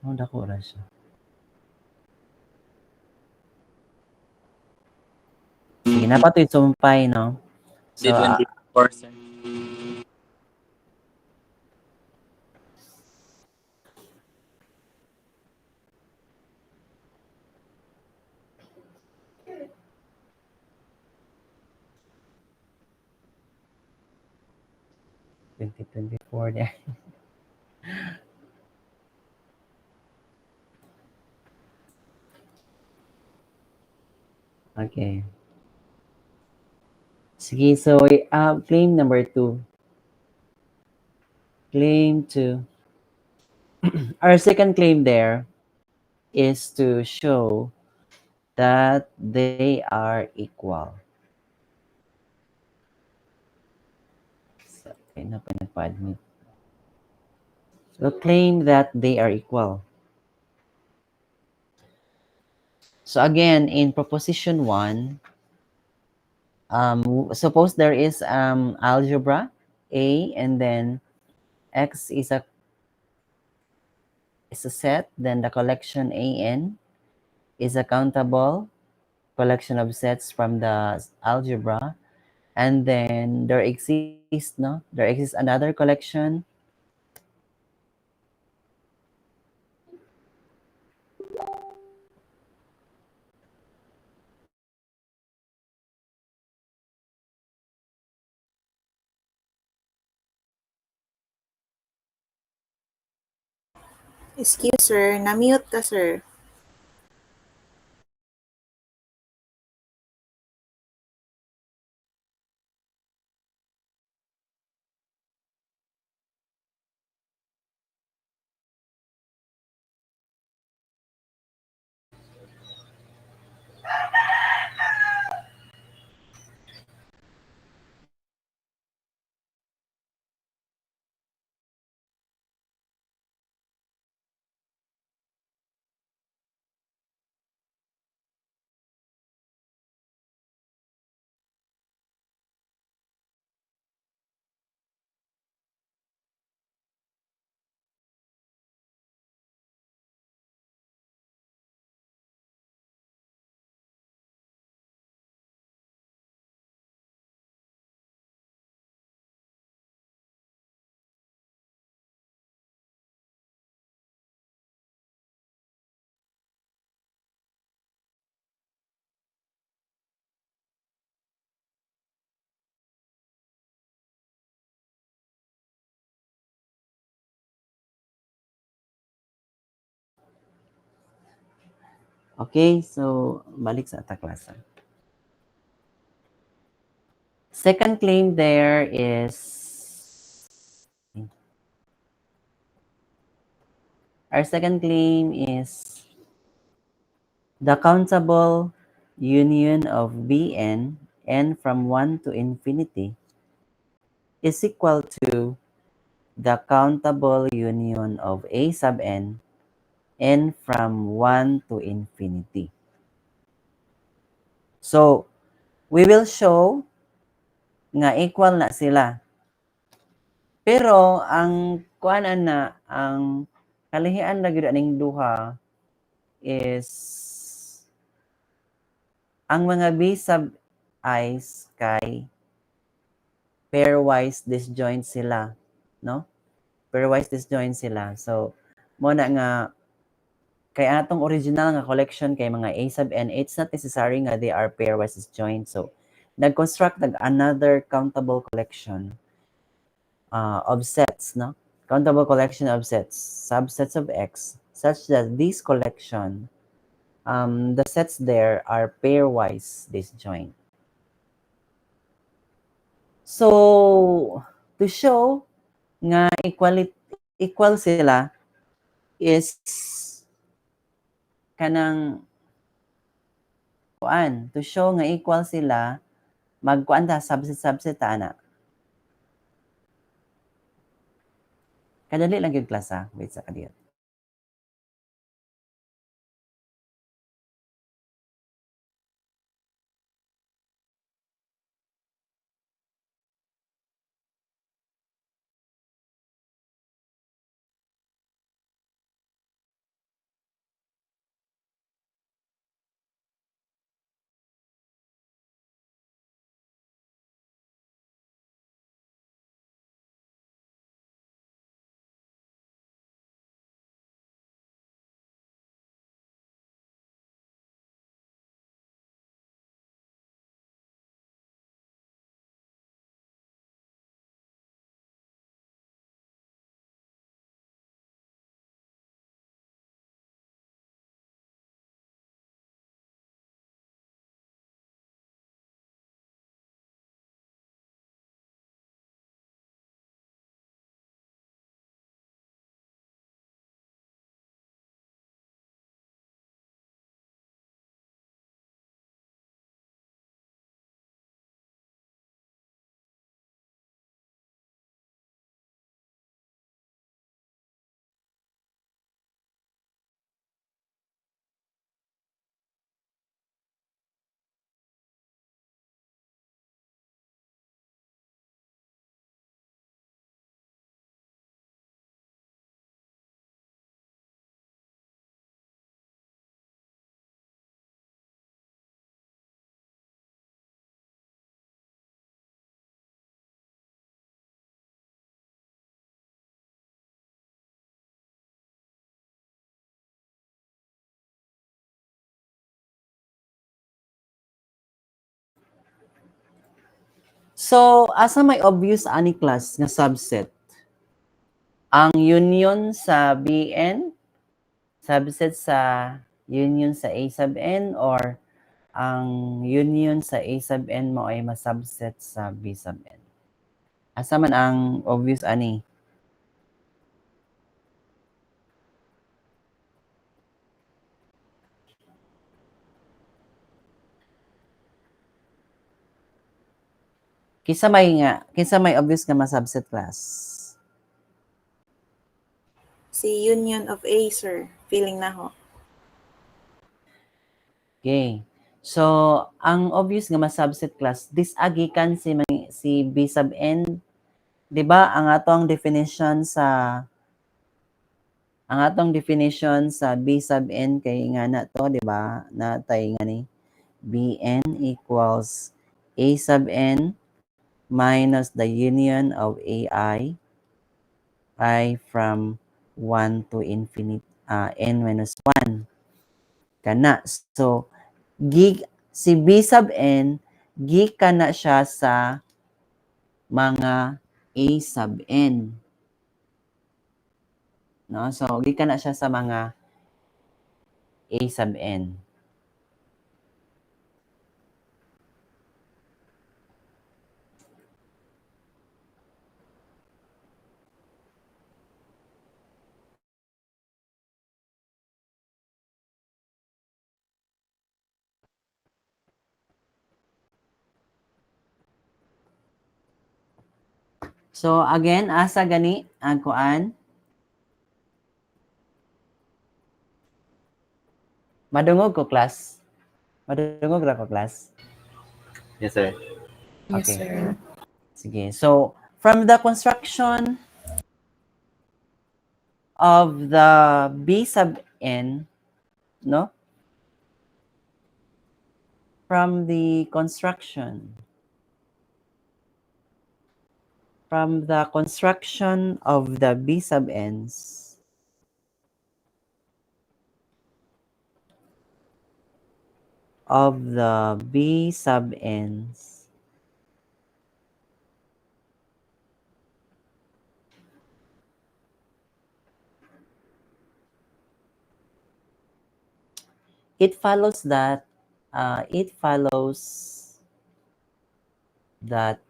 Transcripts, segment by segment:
Oh, dako ra siya. Sige, napatoy sumpay, no? So, Di 24%. twenty 24 there. Okay. Sige, so claim number 2. Claim 2. Our second claim there is to show that they are equal. So, okay, na pa nagpa-admit. So, claim that they are equal. So, again, in proposition 1, suppose there is algebra A, and then X is a set, then the collection AN is a countable collection of sets from the algebra, and then there exists another collection Excuse, sir. Na-mute ka, sir. Okay, so balik sa ataklasa. Second claim there is our second claim is the countable union of Bn n from 1 to infinity is equal to the countable union of A sub n from 1 to infinity. So, we will show nga equal na sila. Pero, ang kuanan na, ang kalihian na gyud aning duha is ang mga B sub i's kay pairwise disjoint sila, no? Pairwise disjoint sila. So, mo na nga kay atong original nga collection kay mga A sub n, it's not necessary nga they are pairwise disjoint. So, nag-construct another countable collection of sets, no? Countable collection of sets, subsets of X, such that this collection, the sets there are pairwise disjoint. So, to show nga equal sila is kanang to show nga equal sila, magkuan ta subset ta ana. Kadali lang yung klasa. Wait sa kadiyot. So, asa may obvious ani class nga subset? Ang union sa Bn, subset sa union sa A sub n, or ang union sa A sub n mo ay masubset sa B sub n? Asa man ang obvious ani? Kinsa may obvious nga masubset class? Si union of A, sir. Feeling na ho. Okay. So, ang obvious nga masubset class, disagikan si B sub n. 'Di ba ang atong definition sa B sub n kay nga na to, 'di ba? Natay nga ni Bn equals A sub n minus the union of ai from 1 to infinity n minus 1. Kana. So, si B sub n, gikan na siya sa mga A sub n. No? So, gikan na siya sa mga A sub n. So, again, asa gani ang kuan? Madungog ko, class. Madungog ra ko, class. Yes, sir. Yes, Okay. sir. Sige. So, from the construction of the B sub n, no? From the construction of the B sub n's, it follows that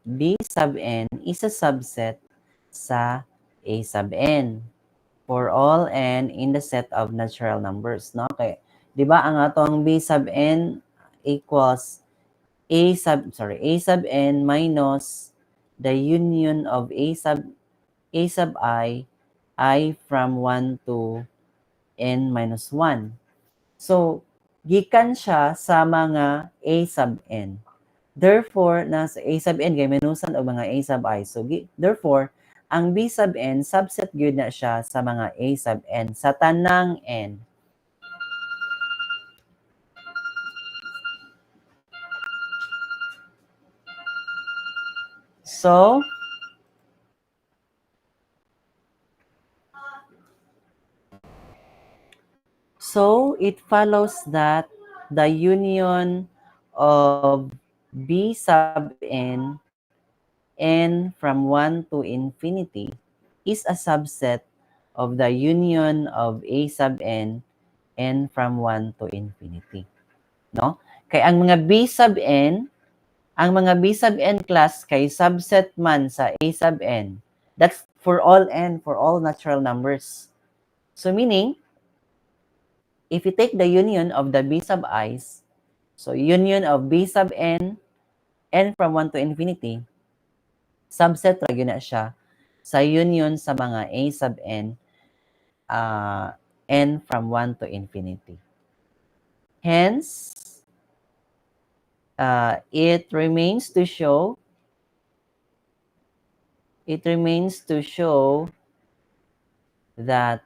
B sub n is a subset sa A sub n for all n in the set of natural numbers, no? Okay. 'Di ba ang atong B sub n equals A sub n minus the union of A sub I from 1 to n minus 1. So, gikan siya sa mga A sub n. Therefore, nasa A sub n kay minusan og mga A sub I. So, therefore, ang B sub n, subset gyud na siya sa mga A sub n, sa tanang n. So, it follows that the union of B sub n from 1 to infinity is a subset of the union of A sub n from 1 to infinity. No? Kay ang mga B sub n class kay subset man sa A sub n. That's for all n, for all natural numbers. So meaning, if you take the union of the B sub i's, so union of B sub n from 1 to infinity, subset ra gyud na siya sa union sa mga A sub n from 1 to infinity. Hence, it remains to show that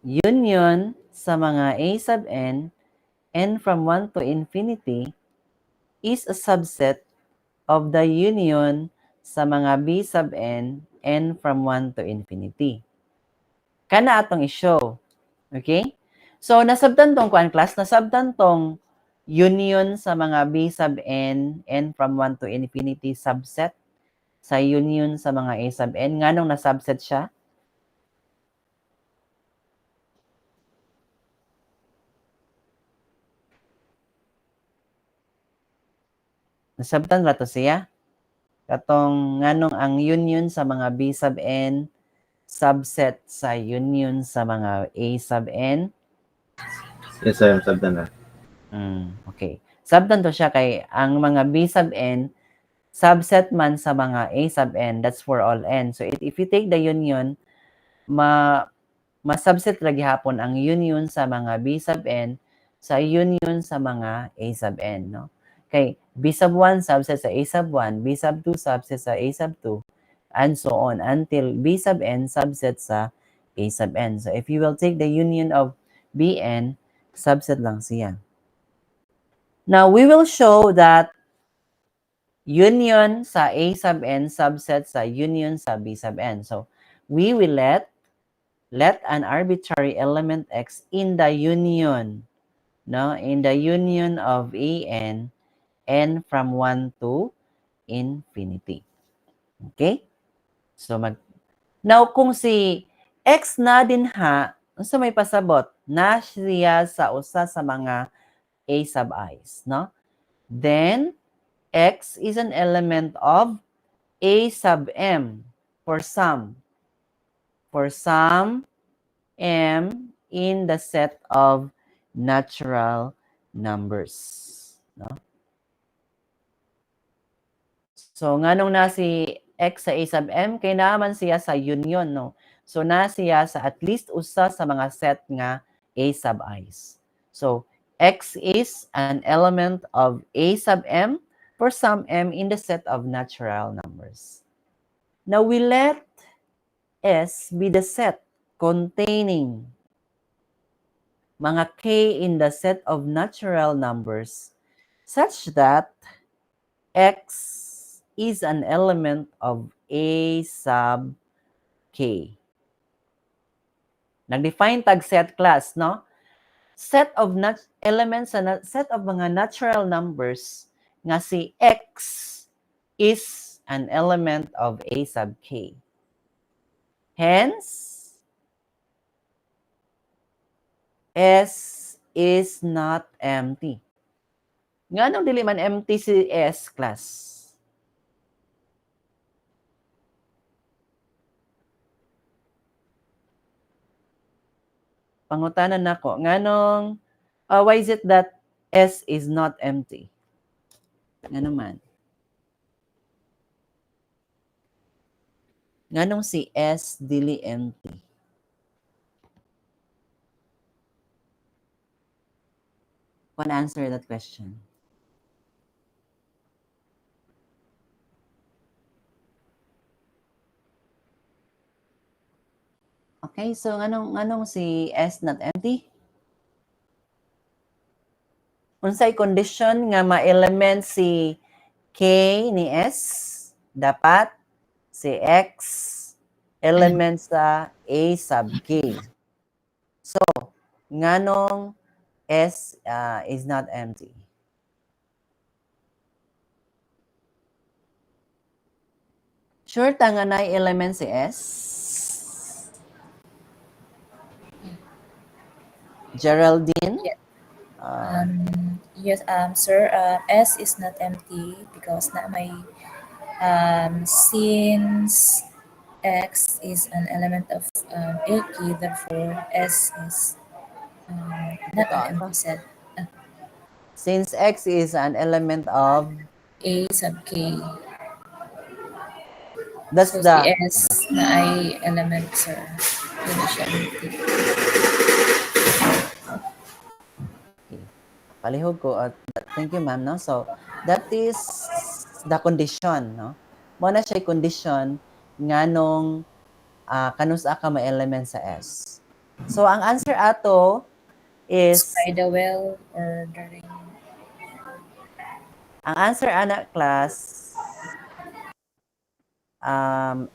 union sa mga A sub n from 1 to infinity is a subset of the union sa mga B sub n from 1 to infinity. Kana atong i-show. Okay? So, nasabtan tong kuan class, nasabtan tong union sa mga B sub n from 1 to infinity subset sa union sa mga A sub n. Nganong na-subset siya? Nasabtan ba to siya? Katong nganong ang union sa mga B sub n subset sa union sa mga A sub n? Yes, sir. Sabdan na. Okay. Sabtan to siya kay ang mga B sub n subset man sa mga A sub n, that's for all n. So if you take the union, ma-subset lagi hapon ang union sa mga B sub n sa union sa mga A sub n, no? Kay B sub 1 subset sa A sub 1, B sub 2 subset sa A sub 2, and so on until B sub n subset sa A sub n. So if you will take the union of Bn, subset lang siya. Now, we will show that union sa A sub n subset sa union sa B sub n. So, we will let an arbitrary element x in the union, no? In the union of n from 1 to infinity. Okay? So, now, kung si x na din ha, so may pasabot, na siya sa usa sa mga A sub i's, no? Then, x is an element of A sub m for some m in the set of natural numbers, no? So nganong na si x sa A sub m kay naman siya sa union, no? So na siya sa at least usa sa mga set nga A sub i's. So x is an element of A sub m for some m in the set of natural numbers. Now we let S be the set containing mga k in the set of natural numbers such that x is an element of A sub k. Nag-define tag set class, no? Set of elements sa set of mga natural numbers nga si x is an element of A sub k. Hence, S is not empty. Nganong dili man empty si S class? Pangutanan nako, nganong why is it that S is not empty? Ngano man? Nganong si S dili empty? One answer that question. Okay, so nganong si S not empty? Unsay condition nga ma-element si K ni S? Dapat si X element sa A sub K. So, nganong S is not empty? Sure ta nga na element si S? Geraldine? Yeah. Yes, sir. S is not empty because na may since X is an element of A key, therefore S is not an empty set. Since X is an element of A sub K. that's So the si S na ay element, sir. Hindi siya empty. palihog ko at thank you ma'am, no? So that is the condition, no? Mo na siya condition nganong kanusa ka ma-element sa S. So ang answer ato is By the well or during. ang answer ana class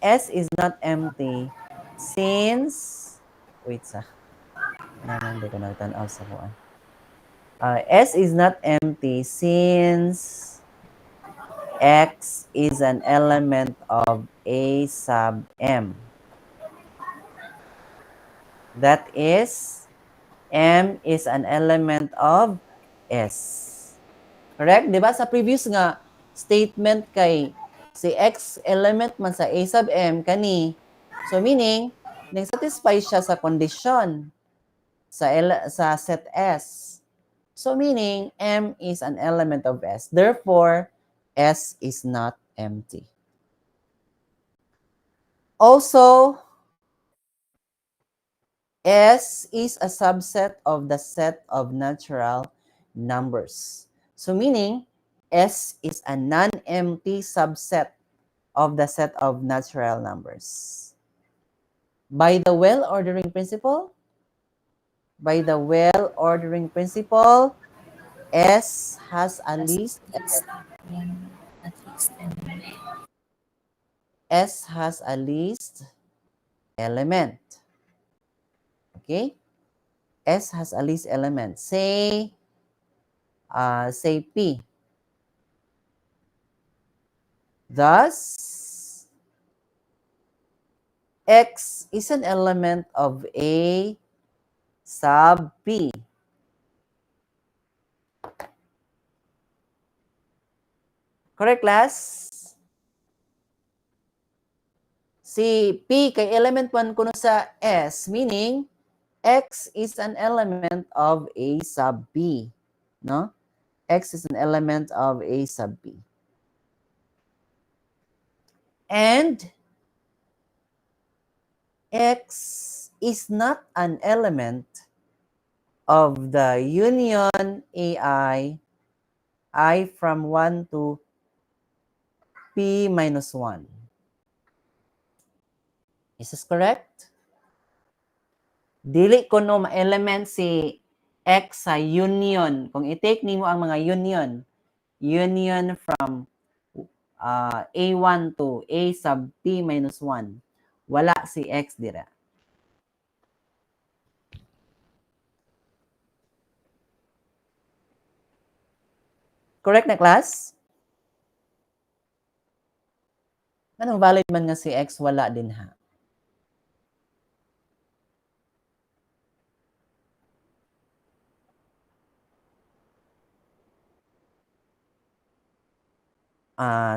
S is not empty since wait sa naman di ko nagtanaw sa kuan. S is not empty since X is an element of A sub M. That is, M is an element of S. Correct? Di ba? Sa previous nga statement kay si X element man sa A sub M kani. So meaning, nag-satisfy siya sa condition sa set S. So meaning, M is an element of S. Therefore, S is not empty. Also, S is a subset of the set of natural numbers. So meaning, S is a non-empty subset of the set of natural numbers. By the well-ordering principle, S has at least one at least element. S has a least element. Okay? S has a least element. Say P. Thus, X is an element of A sub P. Correct, class? Si P kay element 1 kuno sa S, meaning X is an element of A sub B. No? X is an element of A sub B. And X is not an element of the union AI I from 1 to P minus 1. Is this correct? Dili ko no ma-element si X sa union. Kung i-take nimo ang mga union from A1 to A sub P minus 1, wala si X dira. Correct na, class? Anong valid man nga si X, wala din ha.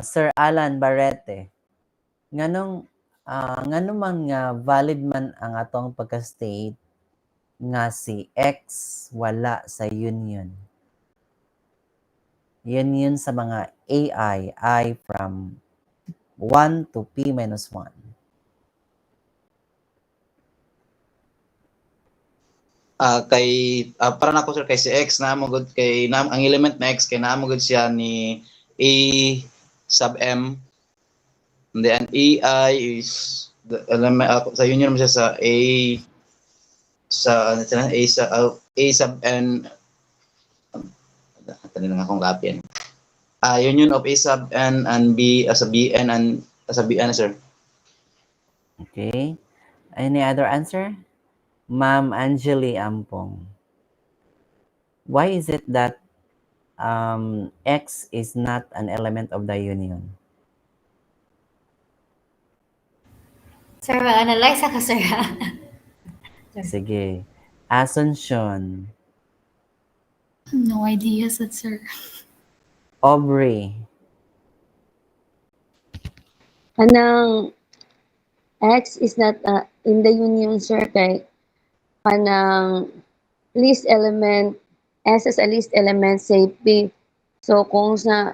Sir Alan Barrete, nganong man nga valid man ang atong pagka-state nga si X wala sa union. Union sa mga AI I from 1 to P minus 1. Para na ko sir kay si X na mo good kay na ang element na X kay na mo good siya ni A sub M, and then AI is the element sa union mo siya sa A A sub N. Tani lang akong copy. Union of A sub N and B as a BN and as a BN, sir. Okay. Any other answer? Ma'am Angeli Ampong. Why is it that X is not an element of the union? Sir, mag-analyze ako, sir. Sige. Asuncion. No idea, sir. Aubrey. Kanang X is not in the union, sir, kay kanang least element, S is a least element, say P. So, kung sa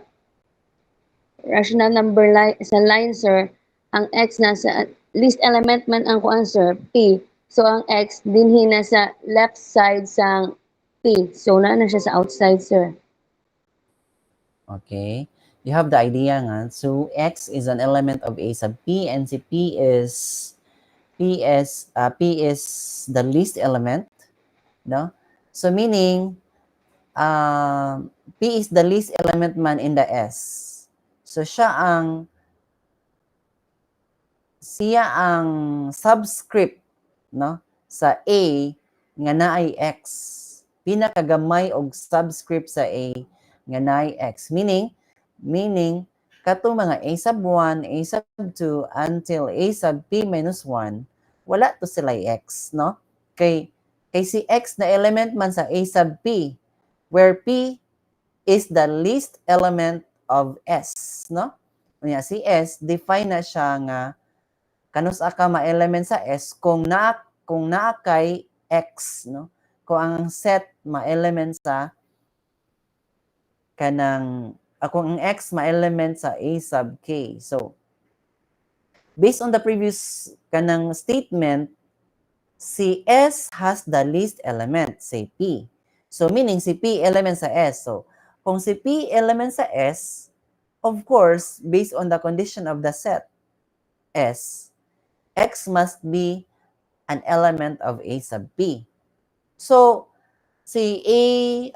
rational number sa line, sir, ang X nasa least element man ang kuan, sir, P. So, ang X dinhi na sa left side sang P. So, na siya sa outside, sir. Okay. You have the idea nga. So, X is an element of A sub P and si P is the least element, no? So meaning P is the least element man in the S. So siya ang subscript, no, sa A nga naay X. pinakagamay og subscript sa A nga naay X. Meaning, katong mga A sub 1, A sub 2, until A sub P minus 1, wala to sila X, no? Kay si X na element man sa A sub P, where P is the least element of S, no? Unya si S, define na siya nga kanus aka ma-element sa S kung naa kay X, no? Kung ang set ma-element sa kanang kung ang X ma-element sa A sub K. So, based on the previous kanang statement, si S has the least element, say P. So, meaning si P element sa S. So, kung si P element sa S, of course, based on the condition of the set S, X must be an element of A sub P. So, si 1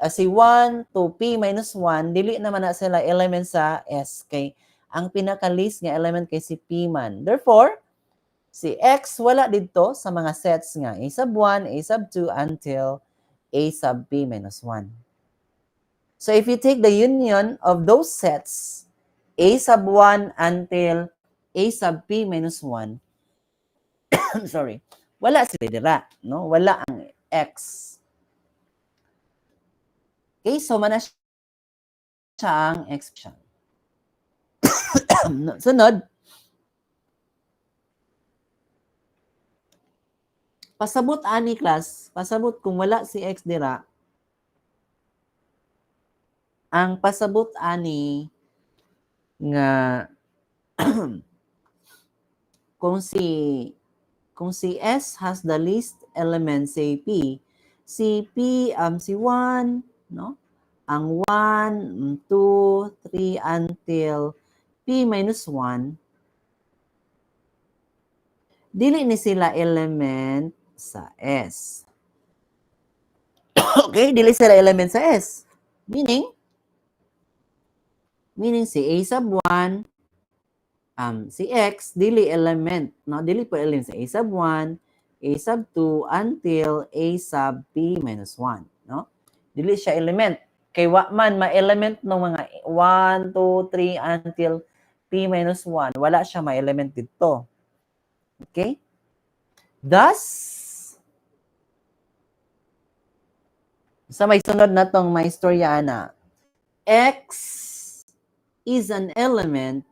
to P minus 1, dili naman na sila element sa S. Kay ang pinaka-least nga element kay si P man. Therefore, si X wala dito sa mga sets nga A sub 1, A sub 2 until A sub P minus 1. So if you take the union of those sets, A sub 1 until A sub P minus 1, sorry, wala sila dira, no? Wala ang X. Okay, so mana siya ang expression. Sunod, pasabot ani class, pasabot kung wala si X dira, ang pasabot ani nga kung si S has the least element, say P, si 1, no? Ang 1, 2, 3 until P minus 1, dili ni sila element sa S. Okay, dili sila element sa S. Meaning si A sub 1, si X, dili element, no? Dili po element sa A sub 1, A sub 2, until A sub P minus 1, no? Dili siya element. Kay wa man ma-element ng mga 1, 2, 3, until P minus 1. Wala siya ma-element dito. Okay? Thus, sa may sunod na tong may istorya na, X is an element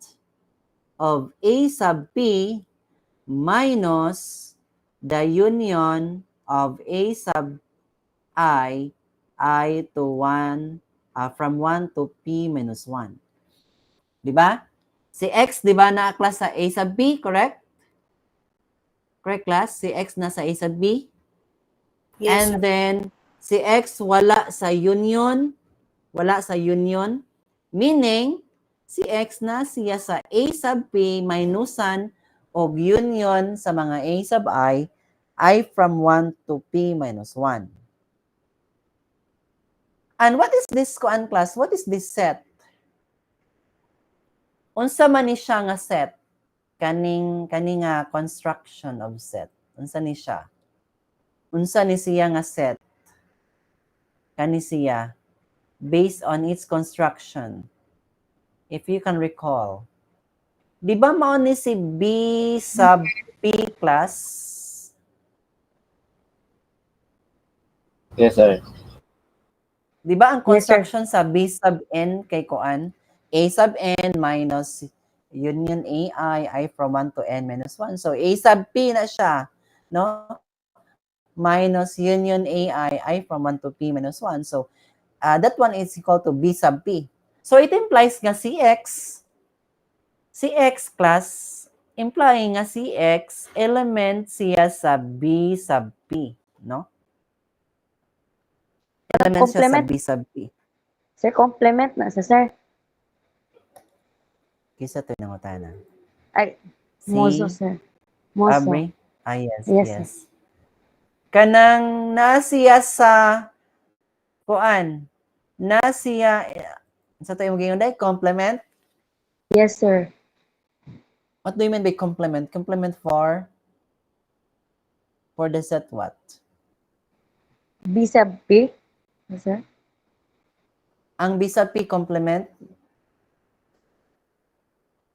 of A sub P minus the union of A sub I to 1, from 1 to P minus 1. Diba? Si X, diba na class sa A sub B, correct? Correct class? Si X na sa A sub B. Yes, And then, si X wala sa union. Wala sa union. Meaning, si X na siya sa A sub P minusan og union sa mga A sub I from 1 to P minus 1. And what is this kuan class? What is this set? Unsa man ni siya nga set? Kaning construction of set. Unsa ni siya? Unsa ni siya nga set? Kani siya based on its construction. If you can recall. Di ba mao ni si B sub P class? Yes, sir. Di ba ang Yes, sir. construction sa B sub N kay kuan? A sub N minus union I from 1 to N minus 1. So, A sub P na siya, no? Minus union I from 1 to P minus 1. So, that one is equal to B sub P. So, it implies nga si X class, implying nga si X, element siya sa B sub P, no? Element siya sa Complement. B sub P. Sir, complement na sa sir. Kisa to ng utana. Ay, Si mozo, sir. Mozo. Aubrey? Yes, Yes, yes. Kanang nasiya sa kuan, nasiya sa to yung day complement. Yes, sir. What do you mean by complement? Complement for the set what? B sub P. Yes, sir? Ang B sub P complement?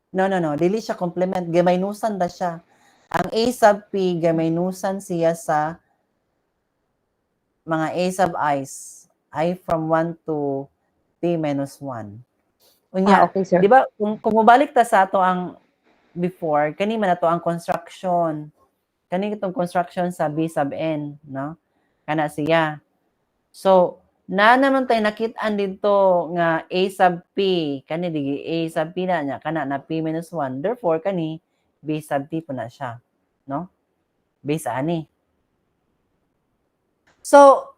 No. Dili siya complement. Gamaynusan da siya. Ang A sub P, gamaynusan siya sa mga A sub I's. I from 1 to P minus 1. Unya, Okay, sir. di ba, kung mabalik ta sa ato ang before, kani man na to ang construction. Kani itong construction sa B sub N, no? Kana siya. So, na naman tayo nakitaan dito nga A sub P, kani digi A sub P na niya, kana na P minus 1. Therefore, kani B sub P po na siya. No? Base ani. So,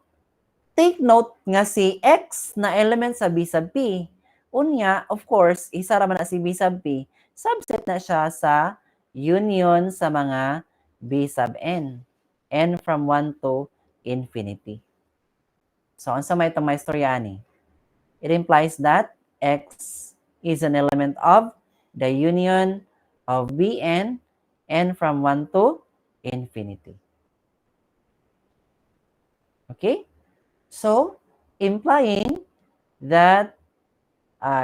take note nga si X na element sa B sub P. Unya, of course, isa raman na si B sub P, subset na siya sa union sa mga B sub N. N from 1 to infinity. So, unsa may itong maistorya ni? It implies that X is an element of the union of Bn, n from 1 to infinity. Okay? So, implying that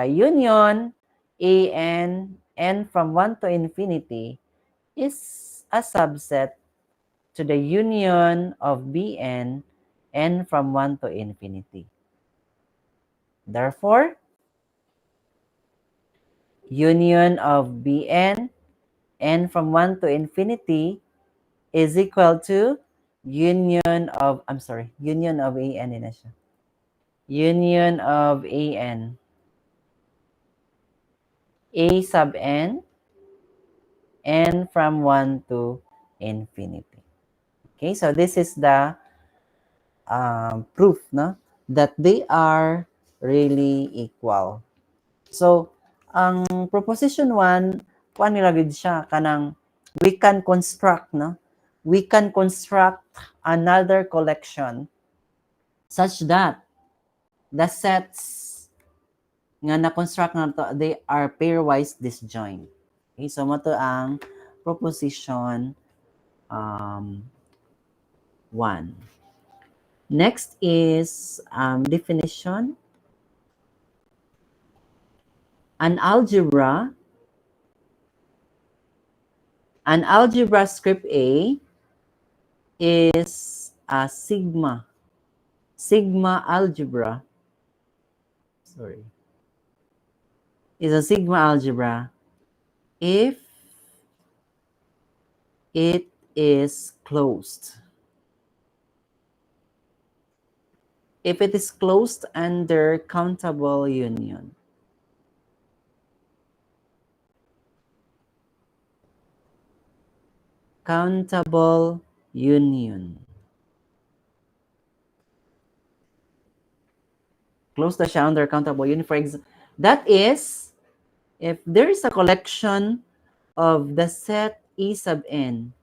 union An, n from 1 to infinity is a subset to the union of Bn, n from 1 to infinity. Therefore, union of Bn, n from 1 to infinity is equal to union of An din na siya. Union of An, A sub n, n from 1 to infinity. Okay, so this is the proof, no, that they are really equal. So, ang proposition 1, kuan nila gid siya kanang we can construct, no? We can construct another collection such that the sets nga na-construct na to, they are pairwise disjoint. Okay, so mo to ang proposition 1. Next is definition. An algebra script A is a sigma algebra. Is a sigma algebra if it is closed. If it is closed under countable union. Countable union. Close the siya under countable union. For example, that is, if there is a collection of the set E sub n,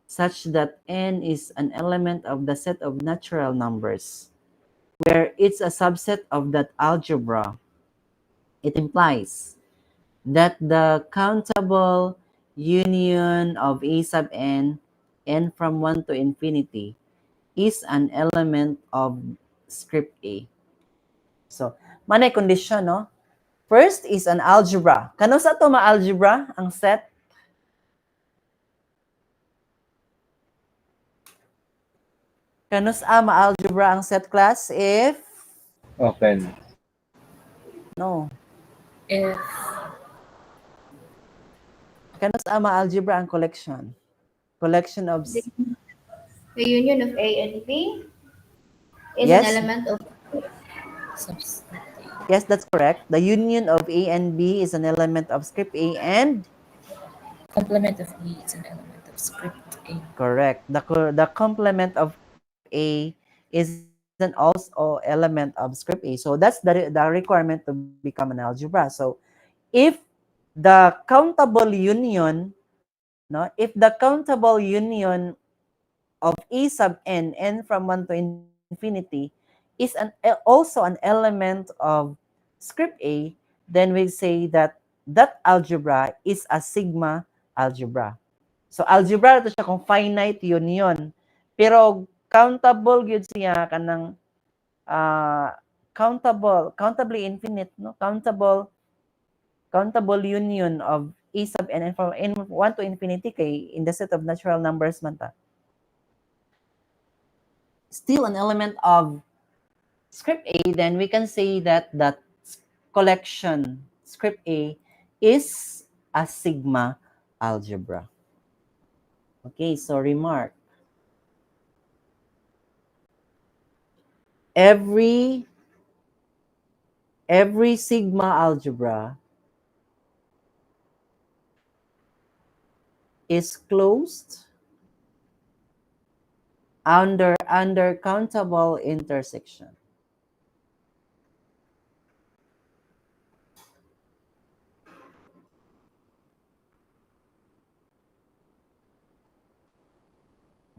such that n is an element of the set of natural numbers, where it's a subset of that algebra, it implies that the countable union of A sub n, n from 1 to infinity, is an element of script A. So, manay condition, no? First is an algebra. Kano sa ito ma-algebra ang set? Kano sa ma-algebra ang set class if? Open. No. If Kano sa ma-algebra ang collection? Collection of... The union of A and B is Yes. an element of subset Yes, that's correct. The union of A and B is an element of script A and... complement of B is an element of script A. Correct. The complement of A is an also element of script A. So that's the requirement to become an algebra. So if the countable union, no, if the countable union of A sub n, n from 1 to infinity, is also an element of script A, then we say that that algebra is a sigma algebra. So algebra ito siya kung finite union. Pero countable gyud siya kanang countably infinite, no? Countable union of A sub n and from n1 to infinity kay in the set of natural numbers man ta. Still an element of script A, then we can say that that collection script A is a sigma algebra. Okay, so remark. Every sigma algebra is closed under countable intersection.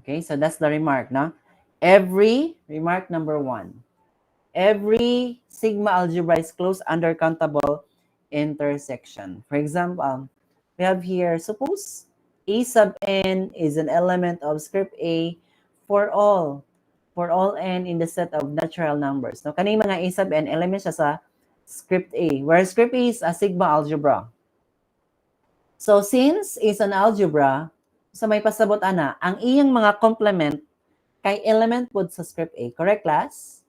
Okay, so that's the remark, no? Remark number 1. Every sigma algebra is closed under countable intersection. For example, we have here, suppose A sub n is an element of script A for all n in the set of natural numbers. No, kaning mga A sub n, element siya sa script A, where script A is a sigma algebra. So, since is an algebra, sa may pasabot ana, ang iyang mga complement kay element pod sa script A. Correct, class?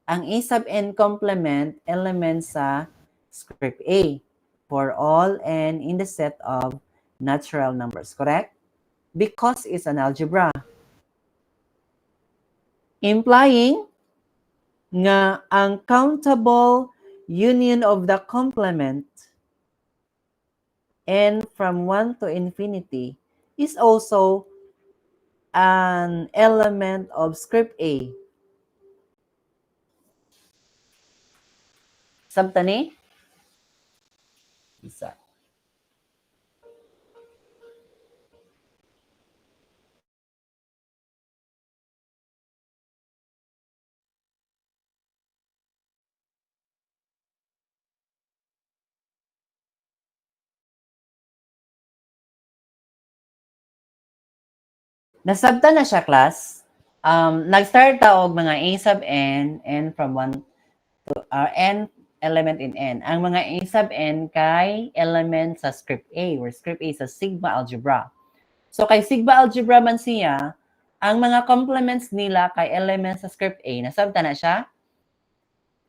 Ang A sub n complement element sa script A for all n in the set of natural numbers. Correct? Because it's an algebra. Implying nga ang countable union of the complement n from 1 to infinity is also an element of script A. Sabtani? Isa. Nasabta na siya, class. Nag-start ta og mga A sub n from 1 to n element in n. Ang mga A sub n kay element sa script A, where script A is a sigma algebra. So kay sigma algebra man siya, ang mga complements nila kay element sa script A, nasabta na siya.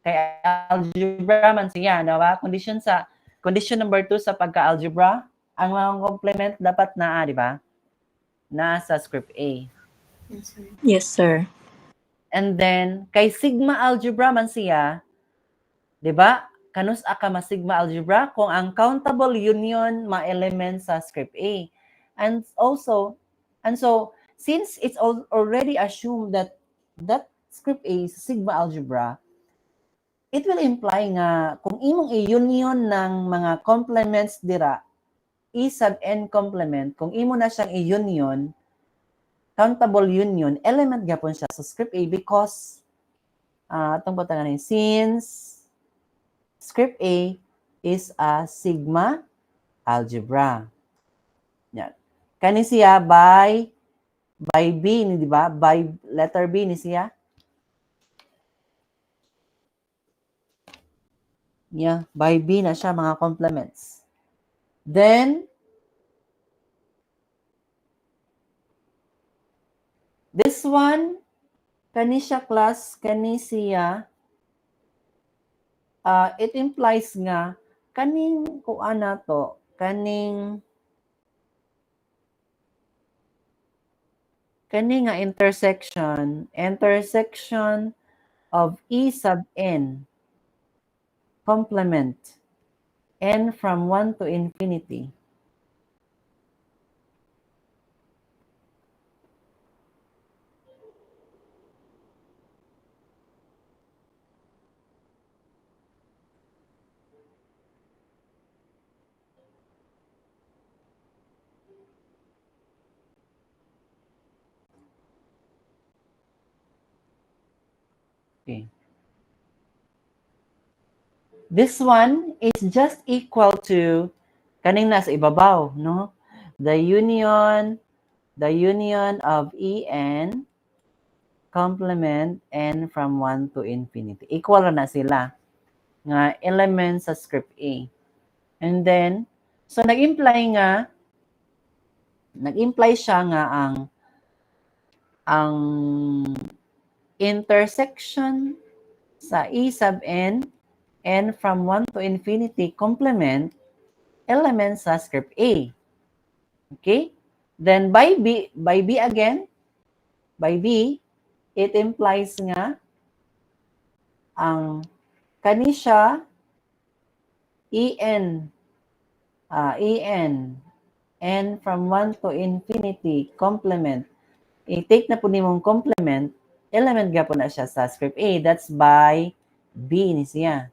Kay algebra man siya, diba? Condition number 2 sa pagka-algebra, ang mga complement dapat naa, di ba? Nasa script A. Yes, sir. And then, kay sigma algebra man siya, di ba? Kanus ka ma sigma algebra kung ang countable union ma-element sa script A. And so, since it's already assumed that script A is sigma algebra, it will imply nga kung imong i-union ng mga complements dira, E sub n complement, kung imo na siyang i-union, countable union, element gyapon siya sa script A because itong batangan since script A is a sigma algebra. Yan. Kani siya by B ni, di ba? By letter B ni siya. Yeah, by B na siya mga complements. Then this one, kani siya class, kani siya, it implies nga, kaning kuan na to, kaning nga intersection of E sub n, complement, n from 1 to infinity. Okay. This one is just equal to kaning nasa ibabaw, no? The union of En complement, n from 1 to infinity. Equal na sila nga elements sa script A. And then, so nag-imply siya nga ang intersection sa E sub n from 1 to infinity complement elements sa script A. Okay? Then by B again, by B, it implies nga ang kani siya en n from 1 to infinity complement. I-take na po nimong complement, element ga po na siya sa script A. That's by B ni siya.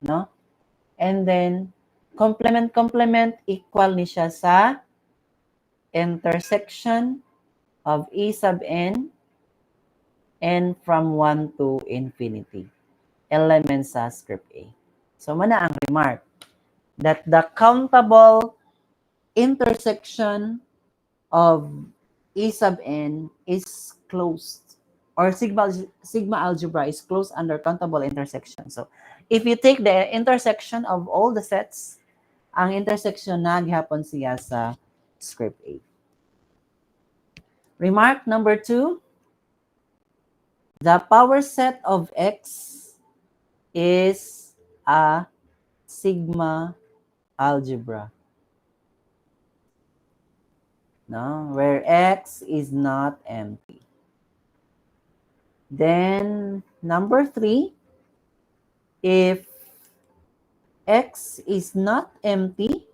No? And then, complement equal ni siya sa intersection of E sub n from 1 to infinity. Elements sa script A. So, mana ang remark that the countable intersection of E sub n is closed, or sigma algebra is closed under countable intersection. So, if you take the intersection of all the sets, ang intersection na gihapon siya sa script A. Remark number 2, the power set of X is a sigma algebra. No, where X is not empty. Then, number 3, if X is not empty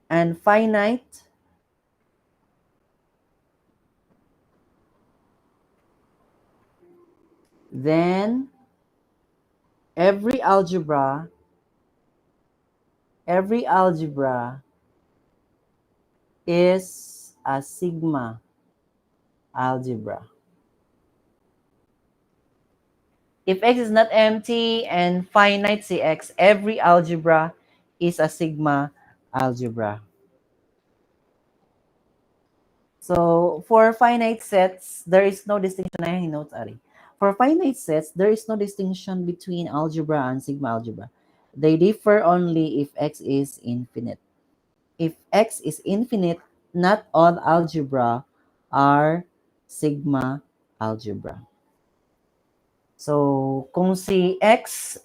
and finite, then every algebra is a sigma algebra. If X is not empty and finite si X, every algebra is a sigma algebra. So, for finite sets, there is no distinction. Notes, Ari. For finite sets, there is no distinction between algebra and sigma algebra. They differ only if X is infinite. If X is infinite, not all algebra are sigma algebra. So, kung si X,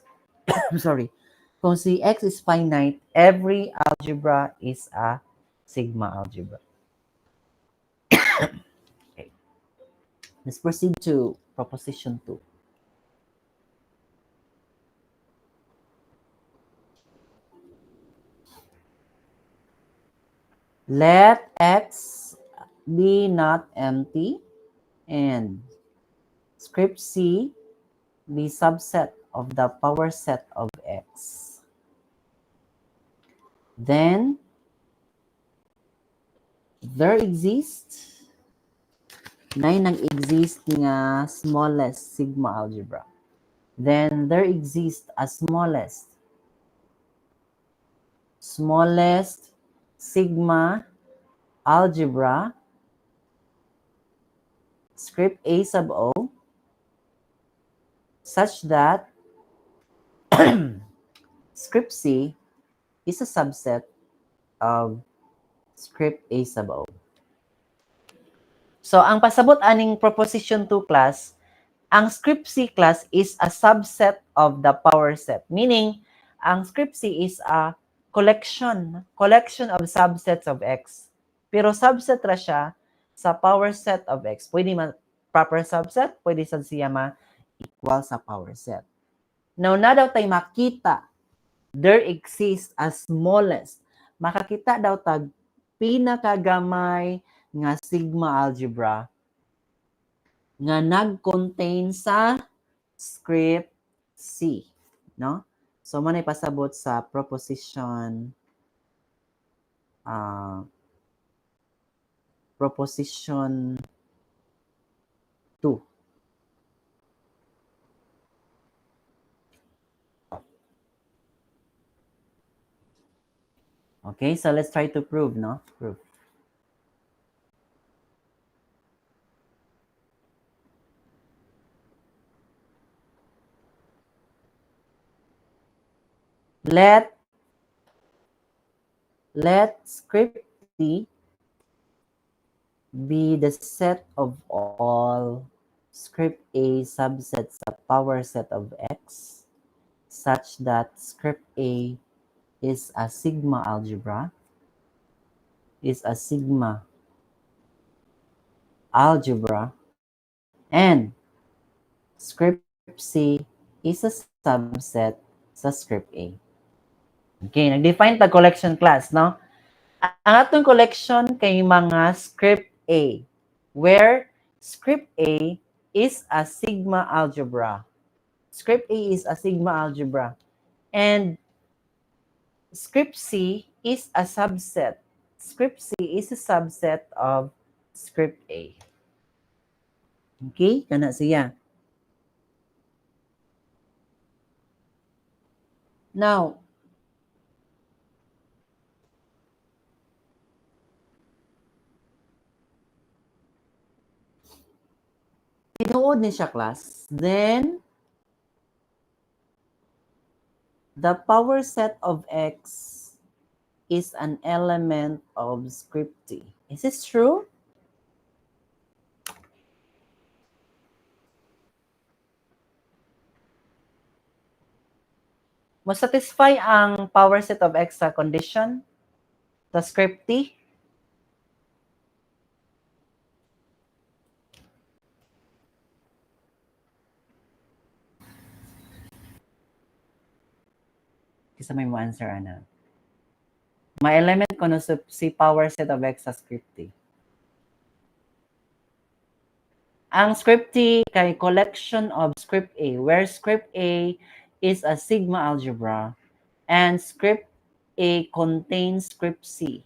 kung si X is finite, every algebra is a sigma algebra. Okay. Let's proceed to proposition 2. Let X be not empty and script C be subset of the power set of X. Then there exists nag-exist nga smallest sigma algebra. Then there exists a smallest sigma algebra, script A sub O, such that script C is a subset of script A sub O. So, ang pasabot aning proposition 2 class, ang script C class is a subset of the power set. Meaning, ang script C is a collection of subsets of X. Pero subset ra siya sa power set of X. Pwede man proper subset, pwede sa siya ma-equal sa power set. Now, na daw tayo makita, there exists a smallest. Makakita daw tag pinakagamay nga sigma algebra nga nag-contain sa script C, no? So, manay pasabot sa proposition 2. Okay, so let's try to prove, no? Prove. let script T be the set of all script A subsets of power set of X such that script A is a sigma algebra, and script C is a subset sa script A. Okay, nag-define ta collection class, no? Ang atong collection kay mga script A, where script A is a sigma algebra. Script A is a sigma algebra. And script C is a subset. Script C is a subset of script A. Okay, kana siya. Now, tinuod ni siya class, then the power set of X is an element of script T. Is this true? Masatisfy ang power set of X sa condition sa script T? Kisa may mo answer, ana. Ma-element ko no si power set of X sa script T. Ang script T kay collection of script A, where script A is a sigma algebra and script A contains script C.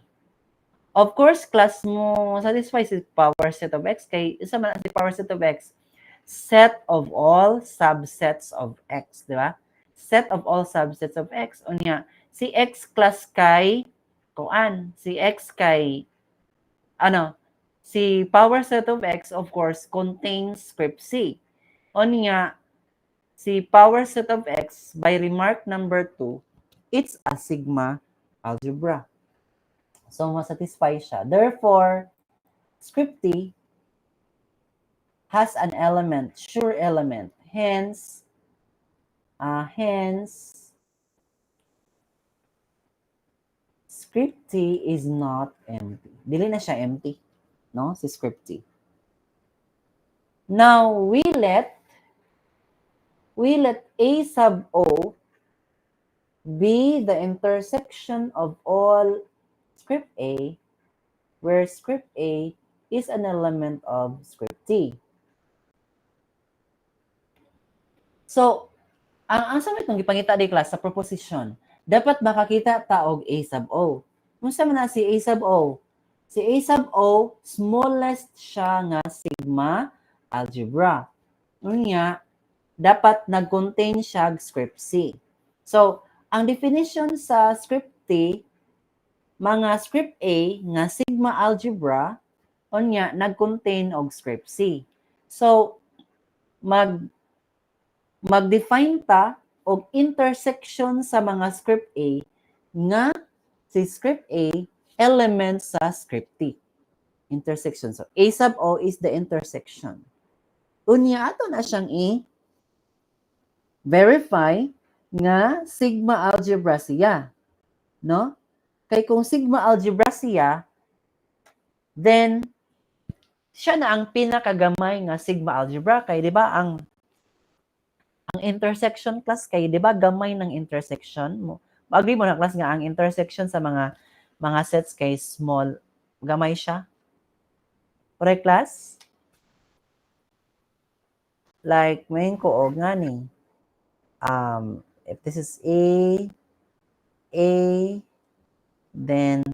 Of course, class mo satisfy si power set of X kay isa man si power set of X, set of all subsets of X, di ba? Set of all subsets of X. Unya, si X class kay kuan, si X kay si power set of X, of course, contains script C. Unya, si power set of X, by remark number 2, it's a sigma algebra. So, masatisfy siya. Therefore, script T has an element, sure element. Hence, script T is not empty. Dili na siya empty, no? Si script T. Now, we let A sub O be the intersection of all script A, where script A is an element of script T. So, ang samit nung gipangita di class sa proposition, dapat makakita taog A sub O. Unsa man na si A sub O? Si A sub O, smallest siya nga sigma algebra. Unya, dapat nag-contain siya script C. So, ang definition sa script T, mga script A nga sigma algebra, unya, nag-contain og script C. So, mag-define ta og intersection sa mga script A nga si script A element sa script T. Intersection. So, A sub O is the intersection. Unya, ato na siyang verify nga sigma algebra siya. No? Kay kung sigma algebra siya, then siya na ang pinakagamay nga sigma algebra. Kay di ba ang intersection class kay di ba gamay ng intersection mo. Agree mo na class nga ang intersection sa mga sets kay small, gamay siya. Correct class? Like main ko og nga ni. If this is A, then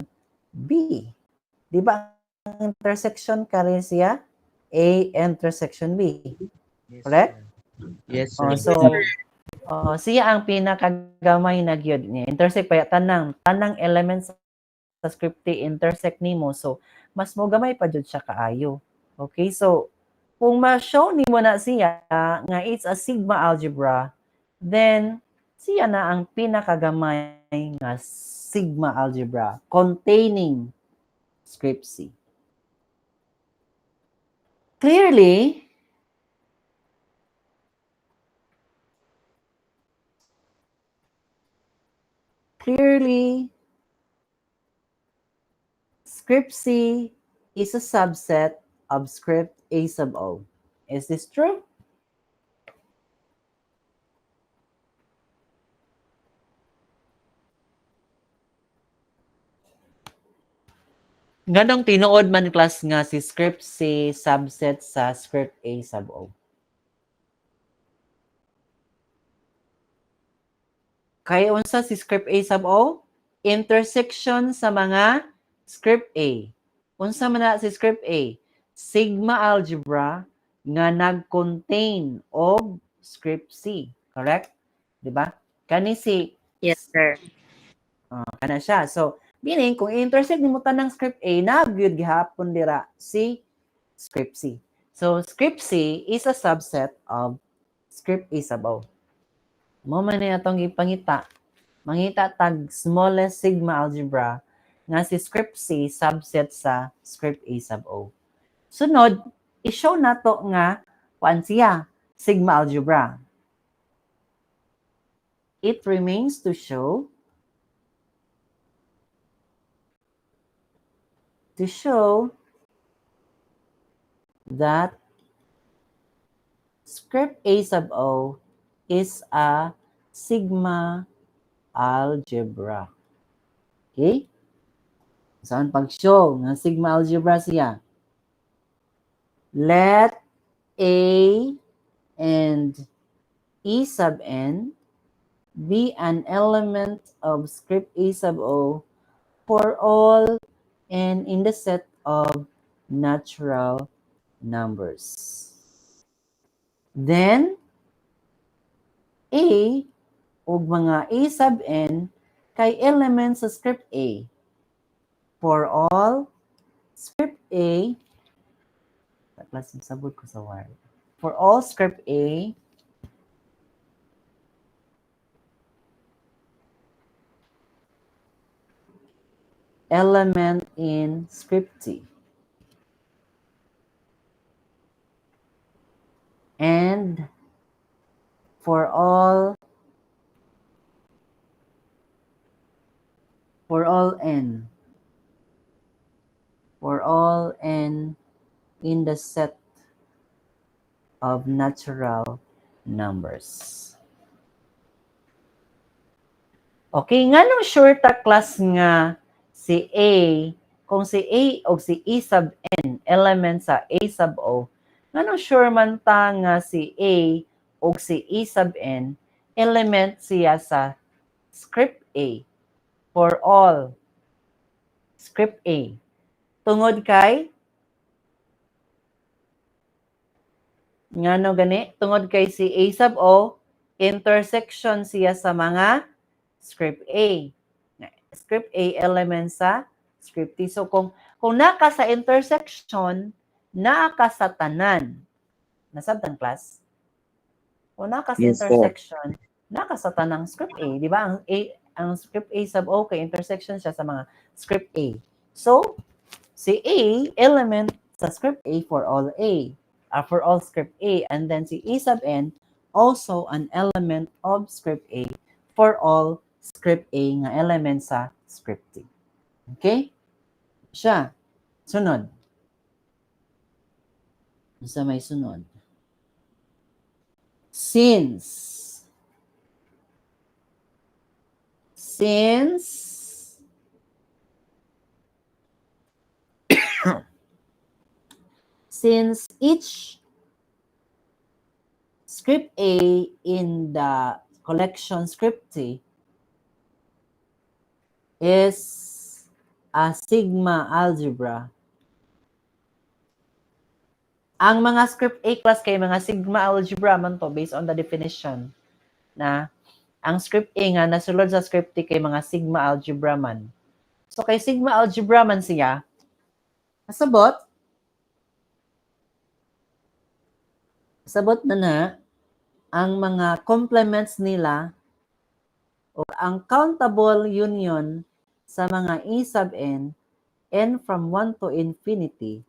B. Di ba ang intersection ka rin siya? A intersection B. Correct? Yes, Oh, sir. so, siya ang pinakagamay na gyud niya. Intersect pa tanang elements sa script T intersect nimo. So, mas mo gamay pa jud siya kaayo. Okay? So, kung ma-show nimo na siya nga it's a sigma algebra, then siya na ang pinakagamay nga sigma algebra containing script C. Clearly, script C is a subset of script A sub O. Is this true? Ganong tinuod man class nga si script C subset sa script A sub O. Kaya unsa si script A sub O? Intersection sa mga script A. Unsa man na si script A? Sigma algebra nga nag-contain og script C. Correct? Di ba? Kani si Yes, sir. kana siya. So, meaning, kung i-intersect ni mo tanang script A, nagyud gihapon dira si script C. So, script C is a subset of script A sub O. Mo man ni atong ipangita. Mangita tag smallest sigma algebra nga si script C subset sa script A sub O. Sunod, i-show nato nga kuan siya, sigma algebra. It remains to show that script A sub O is a sigma algebra. Okay? Saan pag-show ng sigma algebra siya? Let A and E sub n be an element of script A sub O for all n in the set of natural numbers. Then, A ug mga A sub n kay elements sa script A. For all script A, taklas yung sabot ko sa wire. For all script A, element in script T. And for all n in the set of natural numbers. Okay, nganong sure ta class nga si A, kung si A o si E sub n element sa A sub O, nganong sure man ta nga si A o si E sub n element siya sa script A for all script A. Tungod kay ngano gani? Tungod kay si A sub O, intersection siya sa mga script A. Script A element sa script T. So kung naka sa intersection, naka sa tanan. Nasabtan class? Kung naka sa intersection, naka sa tanang script A, di ba? Ang script A sub O kay intersection siya sa mga script A. So, si A element sa script A for all script A, and then si E sub n also an element of script A for all script A nga element sa script T. Okay? Siya. Sunod. Sa may sunod. Since each script A in the collection script T is a sigma algebra. Ang mga script A class kay mga sigma algebra man to based on the definition na ang script A nga nasulod sa script T kay mga sigma algebra man. So kay sigma algebra man siya, sabot na ang mga complements nila O ang countable union sa mga A sub n from 1 to infinity,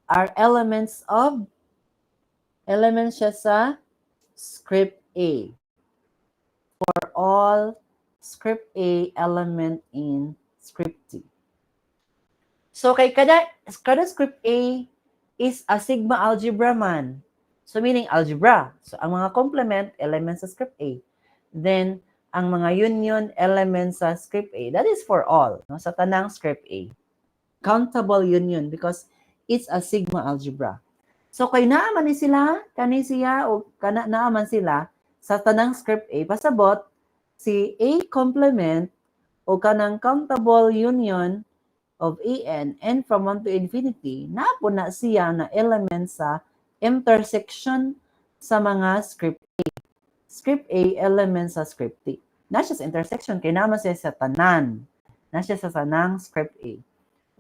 are elements siya sa script A. For all script A element in script T. So kay kada script A is a sigma algebra man. So meaning algebra. So ang mga complement elements sa script A. Then ang mga union elements sa script A, that is for all, no? Sa tanang script A. Countable union because it's a sigma algebra. So kay naaman ni sila, kani siya o naaman sila sa tanang script A, pasabot si A complement o kanang countable union of n from 1 to infinity, napo na siya na element sa intersection sa mga script A. Script A element sa script T. Na siya sa intersection, kay naman siya sa tanan. Na siya sa tanang script A.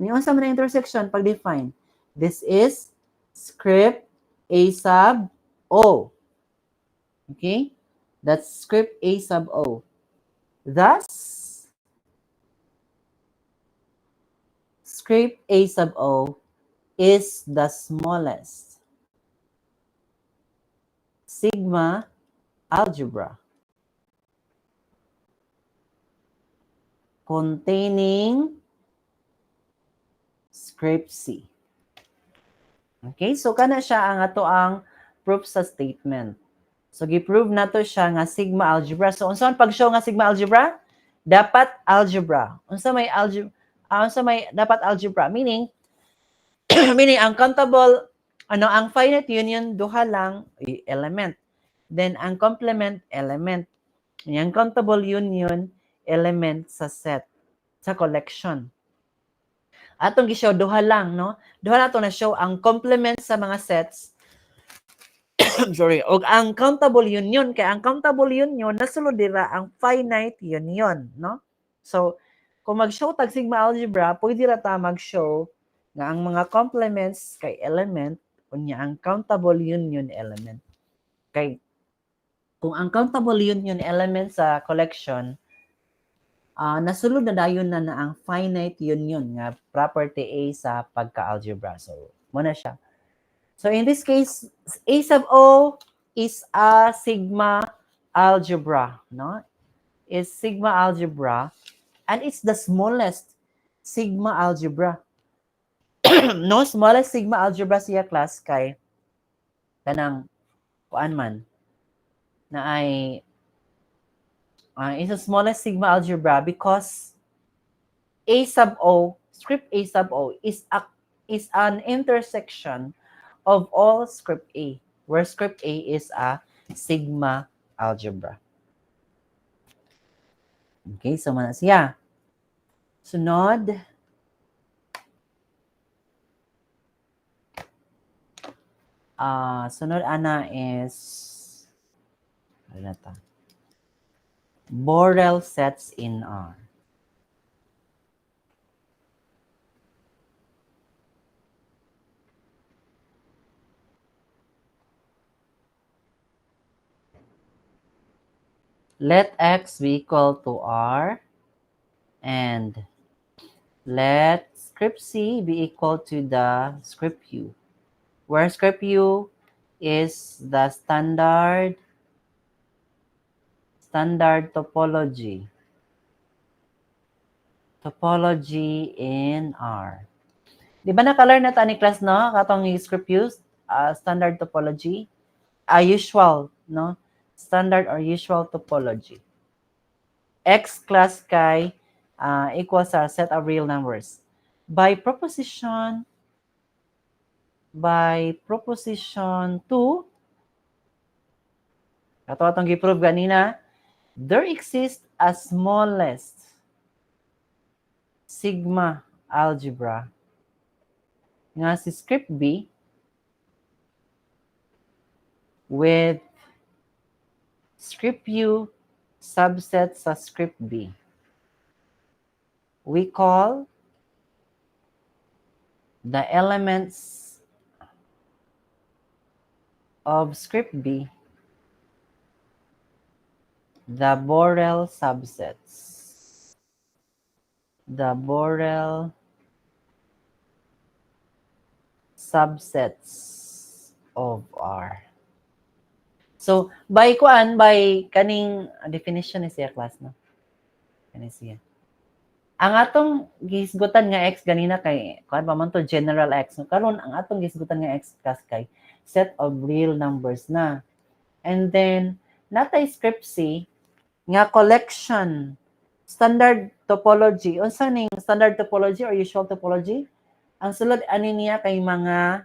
Yung sa mga intersection, pag-define, this is script A sub O. Okay? That's script A sub O. Thus, script A sub O is the smallest sigma algebra containing script C. Okay, so kana siya ang ato ang proof sa statement. So gi-prove nato siya nga sigma algebra. So unsa man pag-show nga sigma algebra? Dapat algebra. Unsa may dapat algebra, meaning meaning ang countable ang finite union duha lang element. Then ang complement element. Yung countable union element sa set, sa collection. Atong gi-show duha lang, no? Duha na to na show ang complement sa mga sets. Sorry, og ang countable union kay ang countable union nasulod dira ang finite union, no? So kung mag-show tag sigma algebra, pwede ra ta mag-show nga ang mga complements kay element unya ang countable union element. Kay kung ang countable union element sa collection nasulod na dayon na ang finite union nga property A sa pagka-algebra. So, muna siya. So, in this case, A sub O is a sigma algebra, no? Is sigma algebra and it's the smallest sigma algebra. No, smallest sigma algebra siya class kay kanang kuan man na ay is the smallest sigma algebra because A sub O, script A sub O is an intersection of all script A, where script A is a sigma algebra. Okay, so mana siya. Sunod. Sunod ana is ano na ta? Borel sets in R. Let X be equal to R and let script C be equal to the script U, where script U is the standard topology in R. Di ba naka-learn na ta ni class, no? Katong script U, standard topology, usual, no? Standard or usual topology. X class kay equals a set of real numbers. By proposition 2, kato atong gi-prove ganina, there exists a smallest sigma algebra nga si script B with script U subset sa script B. We call the elements of script B The Borel subsets. The Borel subsets of R. So, by kaning definition ni siya class, no? Kani siya. Ang atong gisgutan nga x ganina kay kuan pa man to general x. No? Karon ang atong gisgutan nga x class kay set of real numbers na. And then natay script C nga collection standard topology. Unsa ning standard topology or usual topology? Ang sulod ani niya kay mga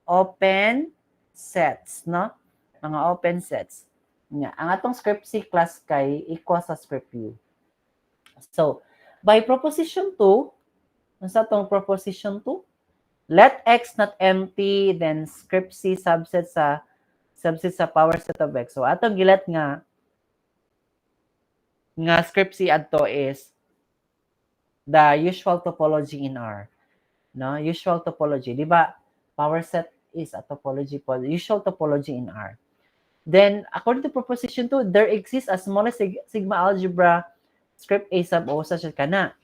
open sets, no? Mga open sets. Nga, ang atong script C class kay equal sa script U. So, by proposition 2, unsa tong proposition 2? Let x not empty, then script C subset sa power set of x. So, atong gilat nga script C adto is the usual topology in R. No, usual topology, di ba? Power set is a topology po, usual topology in R. Then, according to proposition 2, there exists a smallest sigma algebra script A sub O such as kana.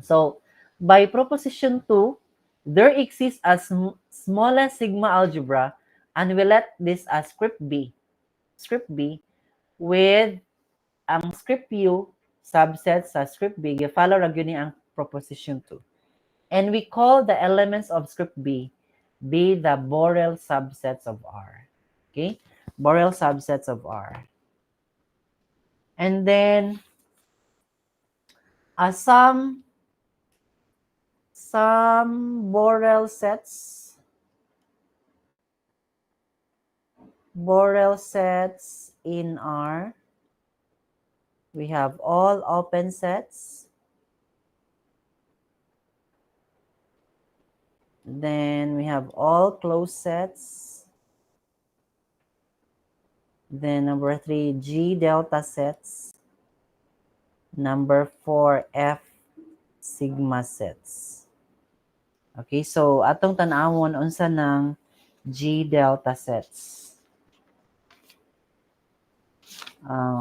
So, by proposition 2, there exists a smallest sigma algebra and we let this as script B. Script B with ang script U subset sa script B, follow ra gyud ni ang proposition 2. And we call the elements of script B the Borel subsets of R. Okay? Borel subsets of R. And then some Borel sets in R. We have all open sets. Then we have all closed sets. Then number 3, G delta sets. Number 4, F sigma sets. Okay, so atong tan-awon unsa ng G delta sets.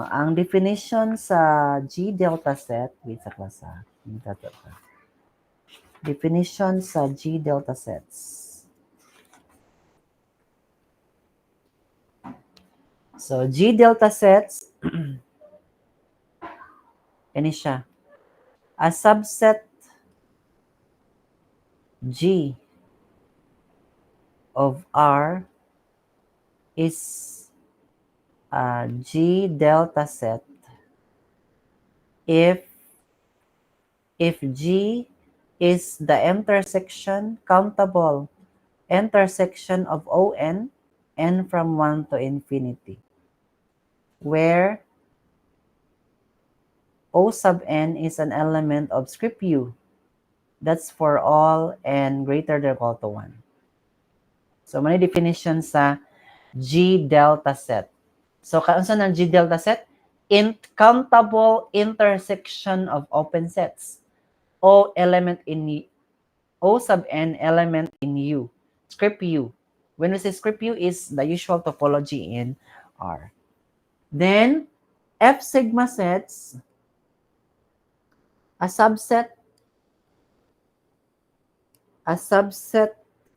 Ang definition sa G delta set, wait sa klasa. Definition sa G delta sets. So, G delta sets, ini siya. A subset G of R is a G delta set if G is the countable intersection of ON, n from 1 to infinity, where O sub n is an element of script U. That's for all n greater than or equal to 1. So, may definition sa G delta set. So, kaunsa ng G delta set? Countable intersection of open sets. O sub n element in U. Script U. When we say script U is the usual topology in R. Then, F sigma sets, a subset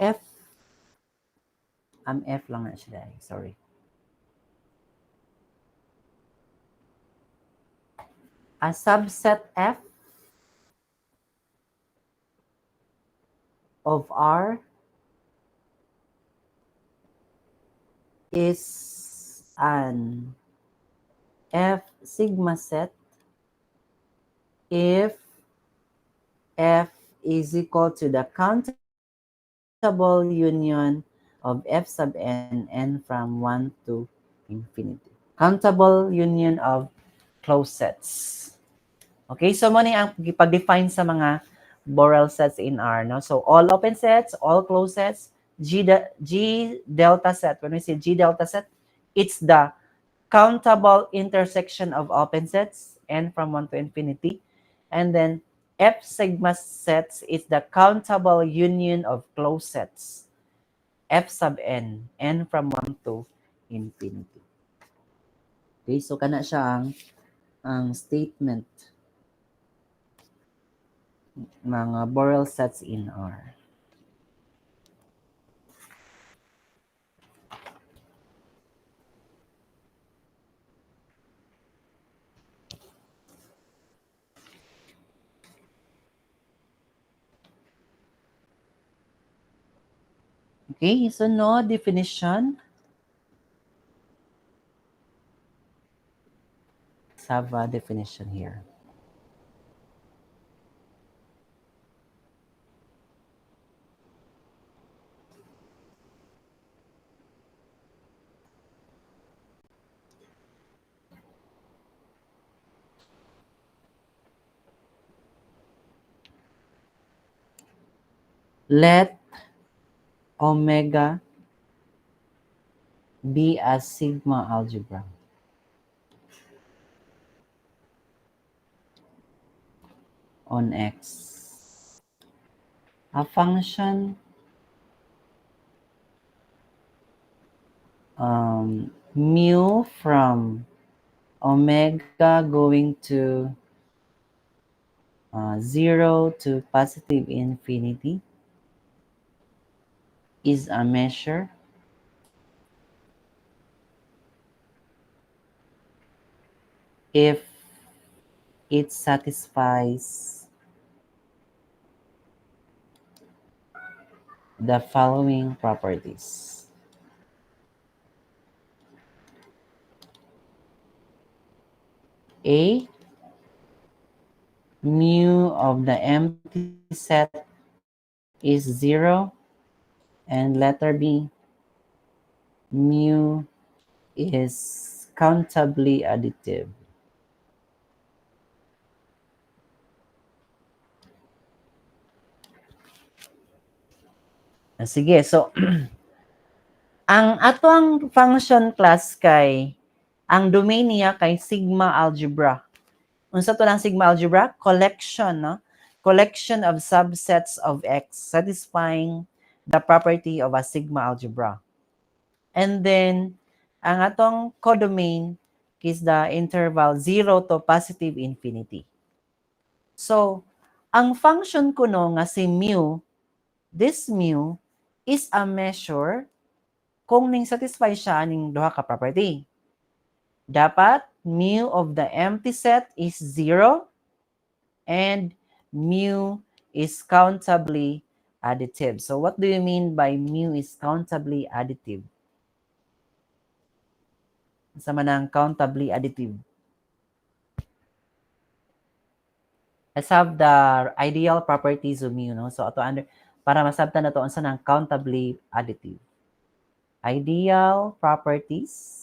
F, F lang na siya, sorry. A subset F of R is an F sigma set if F is equal to the countable union of F sub n from 1 to infinity. Countable union of closed sets. Okay, so muna ang pag-define sa mga Borel sets in R. No? So, all open sets, all closed sets, G delta set. When we say G delta set, it's the countable intersection of open sets, n from 1 to infinity. And then, F sigma sets is the countable union of closed sets, F sub n from 1 to infinity. Okay, so kana siya ang statement mga Borel sets in R. Okay, so no definition. Let's have a definition here. Let omega be a sigma algebra. On X. A function mu from omega going to 0 to positive infinity is a measure if it satisfies the following properties. A, mu of the empty set is 0, and letter B, mu is countably additive. Sige, so ang atong function class kay ang domain niya kay sigma algebra. Unsa to lang sigma algebra? Collection, no? Collection of subsets of X satisfying the property of a sigma algebra. And then ang atong codomain is the interval 0 to positive infinity. So, ang function ko no nga si mu, this mu is a measure kung ning satisfy siya ning duha ka property. Dapat mu of the empty set is 0 and mu is countably additive. So what do you mean by mu is countably additive? Sama ng countably additive. Let's have the ideal properties of mu, no? So para masabtan na to unsa nang countably additive. Ideal properties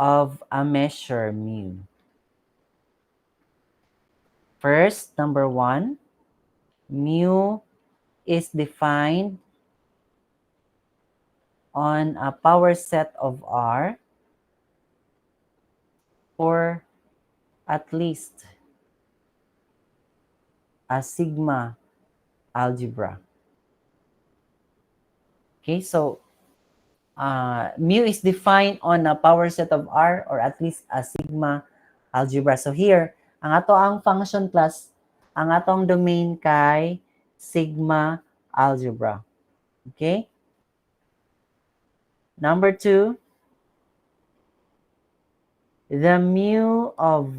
of a measure mu. First, number 1, mu is defined on a power set of R or at least a sigma algebra. Okay, so mu is defined on a power set of R or at least a sigma algebra. So here, ang ato ang function class, ang atong domain kay sigma algebra. Okay? Number 2, the mu of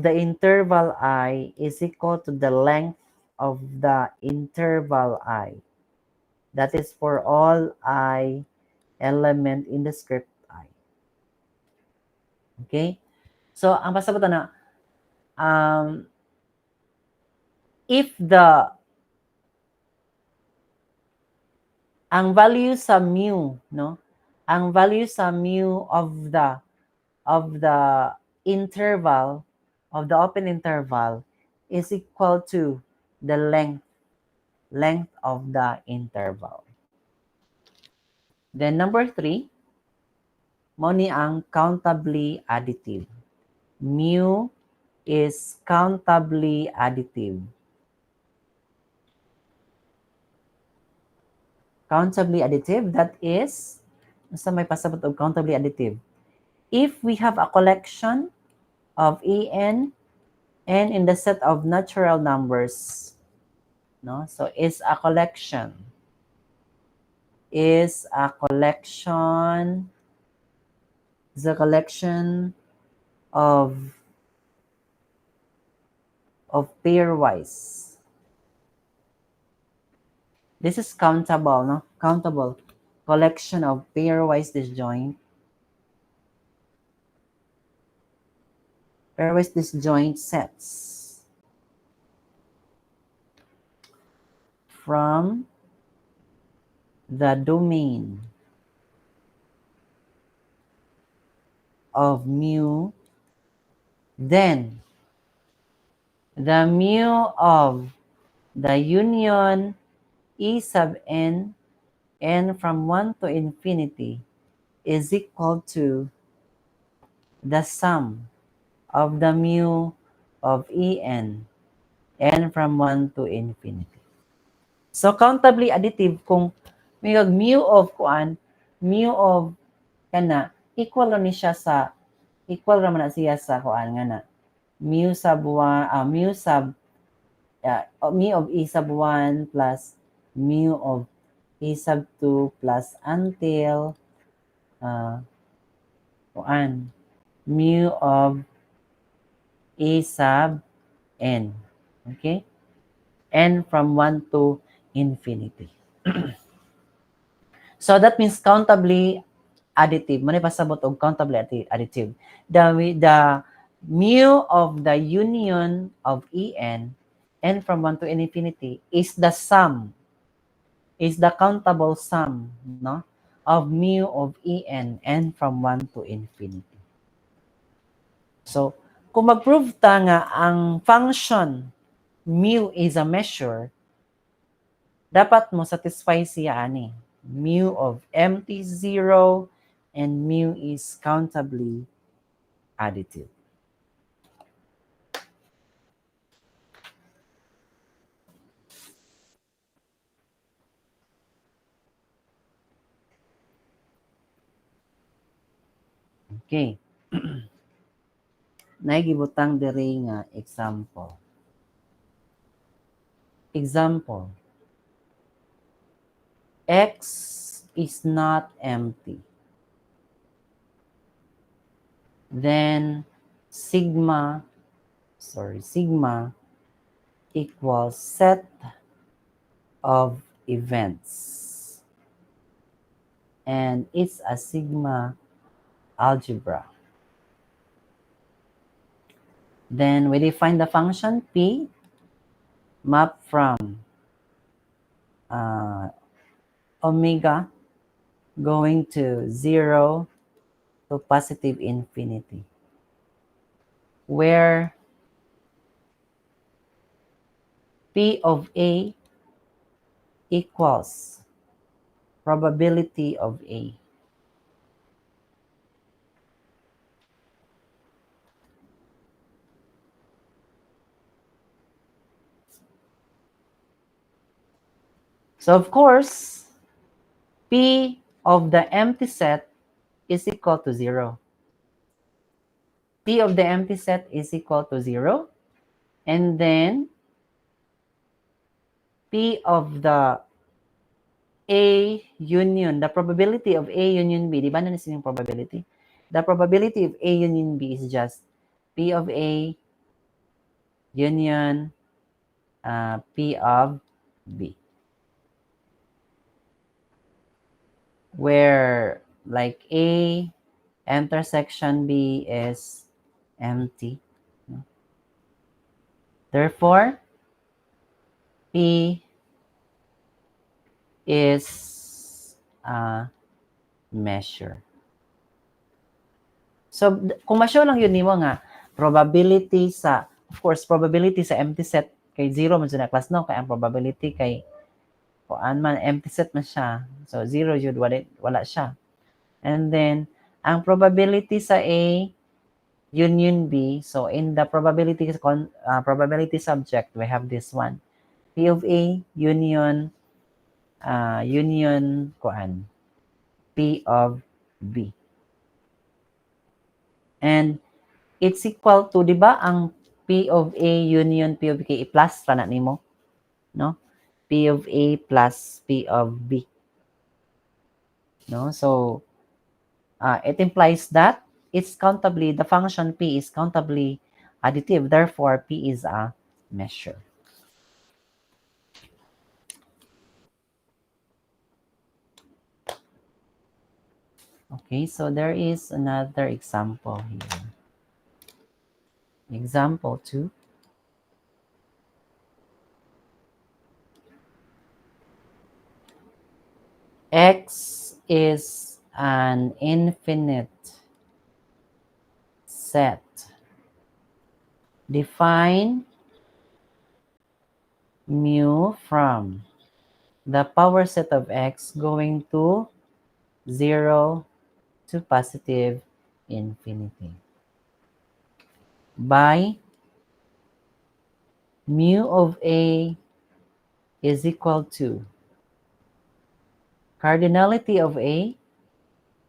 the interval I is equal to the length of the interval I. That is for all I element in the script I. Okay? So, ang basta ko na, if ang value sa mu, no? Ang value sa mu of the interval, of the open interval is equal to the length of the interval. Then number 3, mo ni ang countably additive. Mu is countably additive. Countably additive, that is, Basta may pasabot og countably additive. If we have a collection of n in the set of natural numbers, no? So is a collection is a collection of pairwise. This is countable, no? Countable collection of pairwise disjoint. Pairwise disjoint sets from the domain of mu, then the mu of the union E sub n from 1 to infinity is equal to the sum of the mu of En from 1 to infinity. So countably additive kung may mu of kana equal ra ni siya sa equal ra man na siya sa kuan nga na mu sub 1 mu of E sub 1 plus mu of E sub 2 plus until mu of E sub n. Okay? N from 1 to infinity. So that means countably additive. Muna pasabot og countably additive. The mu of the union of En from 1 to infinity is the sum, is the countable sum, no, of mu of En from 1 to infinity. So, kung mag-prove ta nga ang function mu is a measure, dapat mo satisfy siya ani. Mu of empty zero and mu is countably additive. Okay. Naigibutang diri nga example. Example. X is not empty. Then sigma equals set of events. And it's a sigma algebra. Then we define the function P, map from omega going to 0 to positive infinity, where P of A equals probability of A. So of course, P of the empty set is equal to 0. P of the empty set is equal to 0. And then P of the A union, the probability of A union B, di ba na yung probability? The probability of A union B is just P of A union P of B. Where like A intersection B is empty. Therefore, P is a measure. So, kung ma-show lang yun nimo nga, probability sa, of course, probability sa empty set kay 0 man sa class, no? Kaya ang probability kay kuan man, empty set man siya. So, 0 yun, wala siya. And then, ang probability sa A, union B, so in the probability subject, we have this one. P of A, union kuan. P of B. And it's equal to, di ba, ang P of A union P of K, i-plus pa na nimo, no? P of A plus P of B. No? So, it implies that the function P is countably additive. Therefore, P is a measure. Okay, so there is another example here. Example 2. X is an infinite set. Define mu from the power set of X going to 0 to positive infinity by mu of A is equal to cardinality of A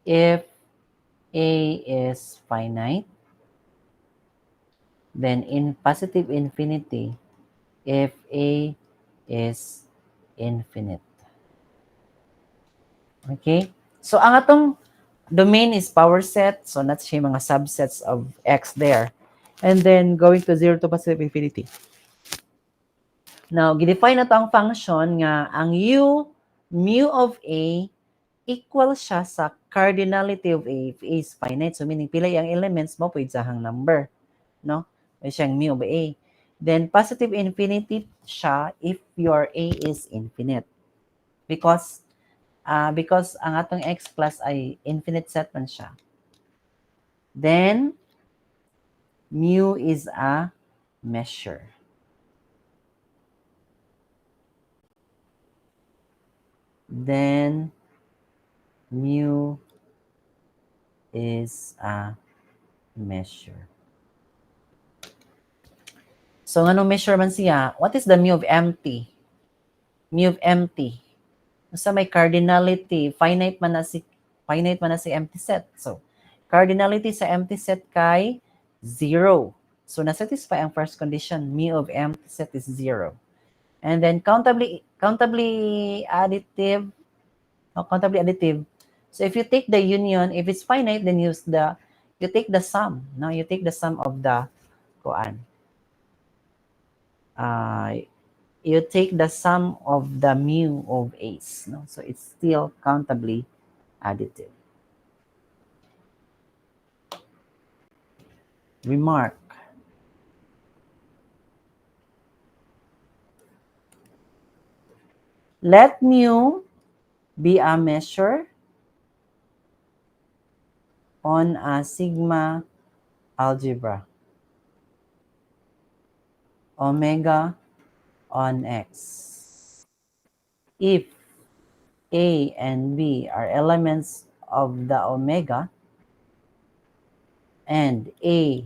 if A is finite, then in positive infinity if A is infinite. Okay? So, ang atong domain is power set. So, that's siya mga subsets of X there. And then, going to 0 to positive infinity. Now, gidefine na to ang function nga ang mu of A equal siya sa cardinality of A if A is finite. So, meaning, pila yung elements mo, pwede sahang number. No? May siyang mu of A. Then, positive infinity siya if your A is infinite. Because ang atong X plus ay infinite set man siya. Then, mu is a measure. Then, mu is a measure. So, anong measure man siya? What is the mu of empty? Mu of empty. Sa may cardinality, finite man na si empty set. So, cardinality sa empty set kay 0. So, na-satisfy ang first condition. Mu of empty set is 0. And then, countably additive. So, if you take the union, if it's finite, then you take the sum. No? You take the sum of the you take the sum of the mu of A's. No? So, it's still countably additive. Remark. Let mu be a measure on a sigma algebra. Omega on X. If A and B are elements of the omega and A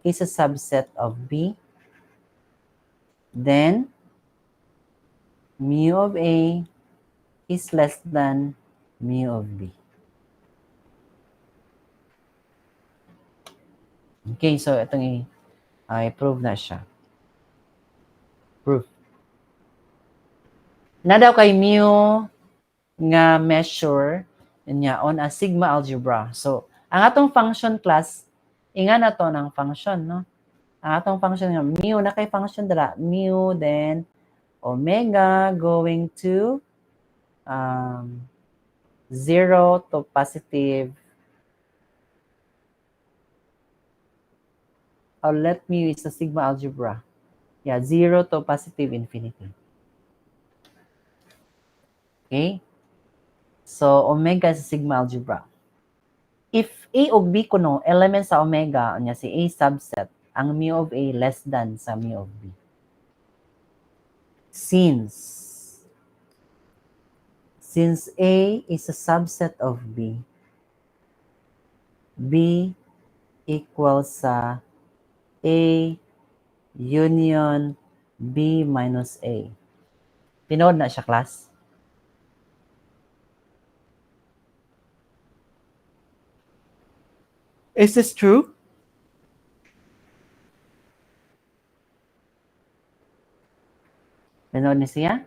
is a subset of B, then mu of A is less than mu of B. Okay, so itong i-prove na siya. Proof. Na daw kay mu nga measure niya on a sigma algebra. So, ang atong function class, inga na to ng function, no? Ang atong function nga, mu na kay function dala, mu, then omega going to 0 to positive. Let mu is a sigma algebra. Yeah, 0 to positive infinity. Okay? So, omega is a sigma algebra. If A o B kuno element sa omega, nya si A subset, ang mu of A less than sa mu of B. Since A is a subset of B, B equals sa A union B minus A. Tinood na siya, class? Is this true? Tinood ni siya?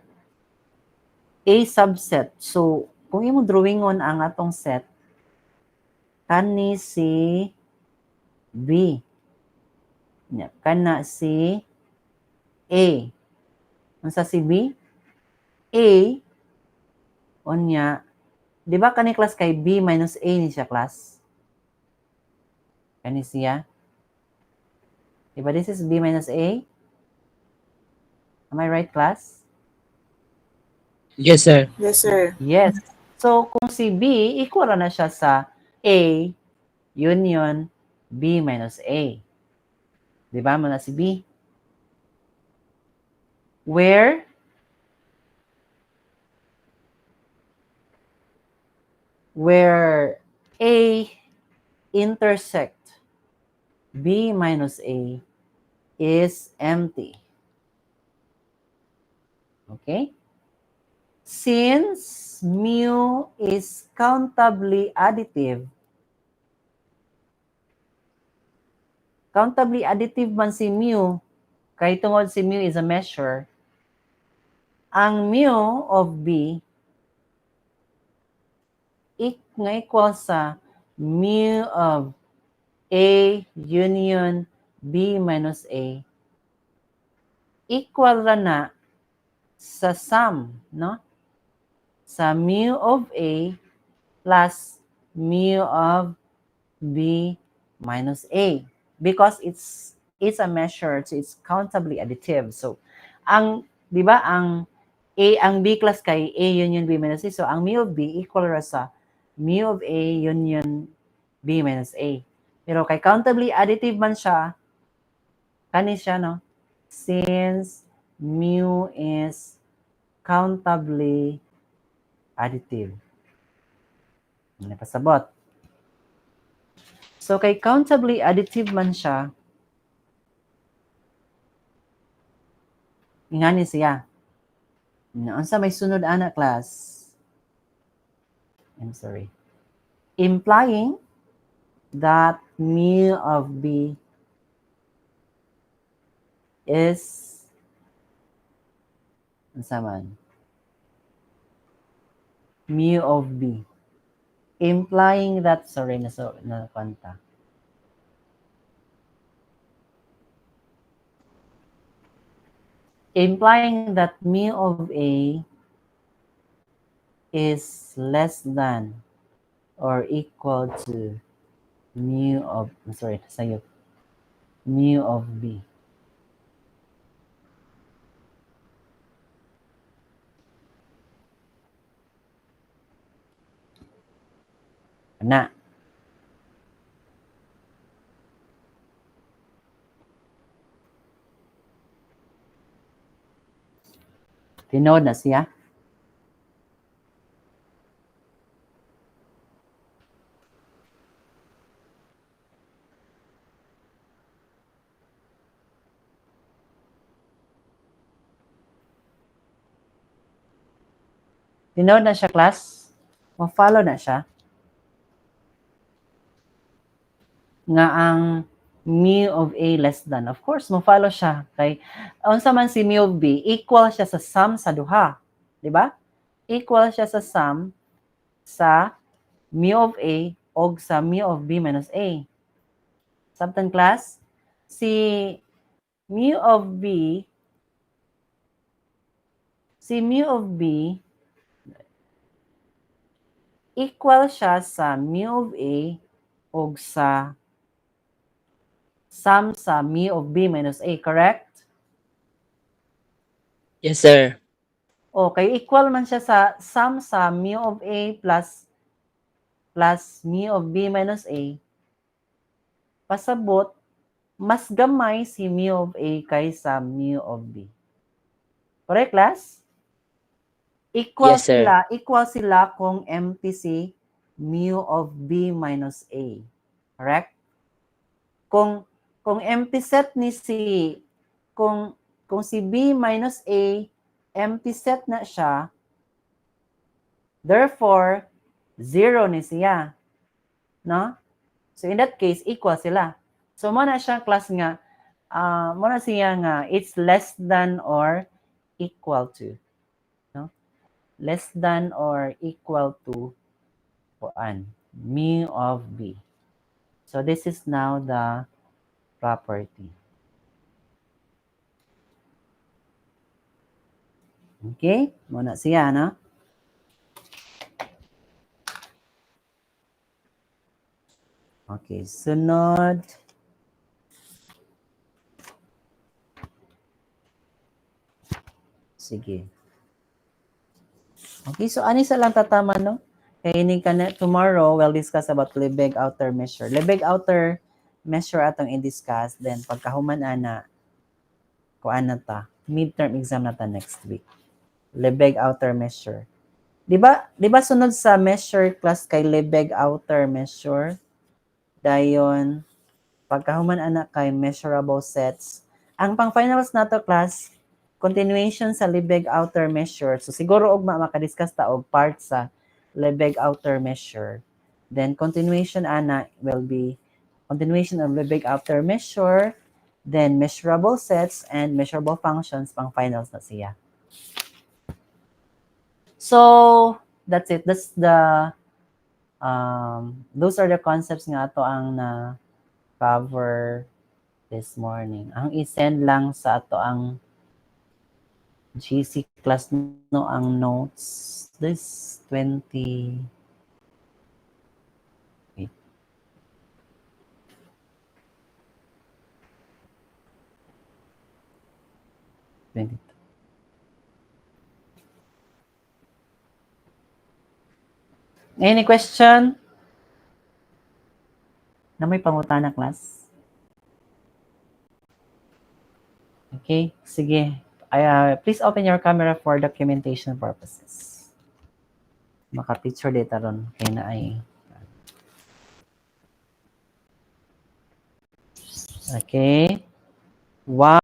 A subset. So, kung imo drawingon ang atong set, kani si B. Nya, kana si A. Unsa si B? A, unya, di ba kani class kay B minus A ni siya class? Kani siya? Di ba this is B minus A? Am I right, class? Yes, sir. Yes, sir. Yes. So, kung si B, equal na siya sa A union B minus A. Di ba? Muna si B. Where A intersect B minus A is empty. Okay? Since mu is countably additive man si mu, kay tungod si mu is a measure, ang mu of B nga equal sa mu of A union B minus A equal ra na sa sum, no? Sa mu of A plus mu of B minus A. Because it's a measure, so it's countably additive. So, di ba, ang B class kay A union B minus A. So, ang mu of B equal ra sa mu of A union B minus A. Pero kay countably additive man siya, kani siya, no? Since mu is countably additive. Napasabot. So, kay countably additive man siya, ingani siya. Unsa may sunod ana class? I'm sorry. Implying that mu of B is unsa man? Mu of B. Implying that, sorry, na kwanta. Implying that mu of A is less than or equal to mu of, sorry, sa'yo, mu of B. Na. Tinood na siya. Tinood na siya, class. Ma-follow na siya. Nga ang mu of A less than. Of course, ma-follow siya. Kay, unsa man si mu of B, equal siya sa sum sa duha. Di ba? Equal siya sa sum sa mu of A o sa mu of B minus A. Sabtan, class? Si mu of B equal siya sa mu of A o sa sum sa mu of B minus A, correct? Yes, sir. Okay, equal man siya sa sum sa mu of A plus mu of B minus A. Pasabot, mas gamay si mu of A kaysa mu of B. Correct, class? Yes, sir. Equal sila kung empty si mu of B minus A. Correct? Kung empty set ni kung si B minus A empty set na siya, therefore 0 ni siya. No? So in that case, equal sila. So mo na siya class nga, mo na siya nga, it's less than or equal to. No? Less than or equal to mu of B. So this is now the property. Okay? Muna siya, no? Okay, sunod. Sige. Okay, so ani sa lang tatama, no? Kaya ini ka na, tomorrow, we'll discuss about Lebesgue outer measure. Lebesgue outer measure atong i-discuss. Then, pagkahuman ana, kuan na ta, midterm exam na ta next week. Lebesgue outer measure. Di ba sunod sa measure class kay Lebesgue outer measure? Dayon, pagkahuman ana kay measurable sets. Ang pang finals nato class, continuation sa Lebesgue outer measure. So siguro og makadiscuss ta og part sa Lebesgue outer measure. Then continuation ana will be continuation of Lebesgue outer measure, then measurable sets and measurable functions pang finals na siya. So that's it. That's the those are the concepts nga ato ang na cover this morning. Ang i-send lang sa ato ang GC class no ang notes this 20 wait. Any question? Na may pangutana class? Okay, sige. Please open your camera for documentation purposes. Maka-picture data ron. Kaya na ay. Okay. Wow.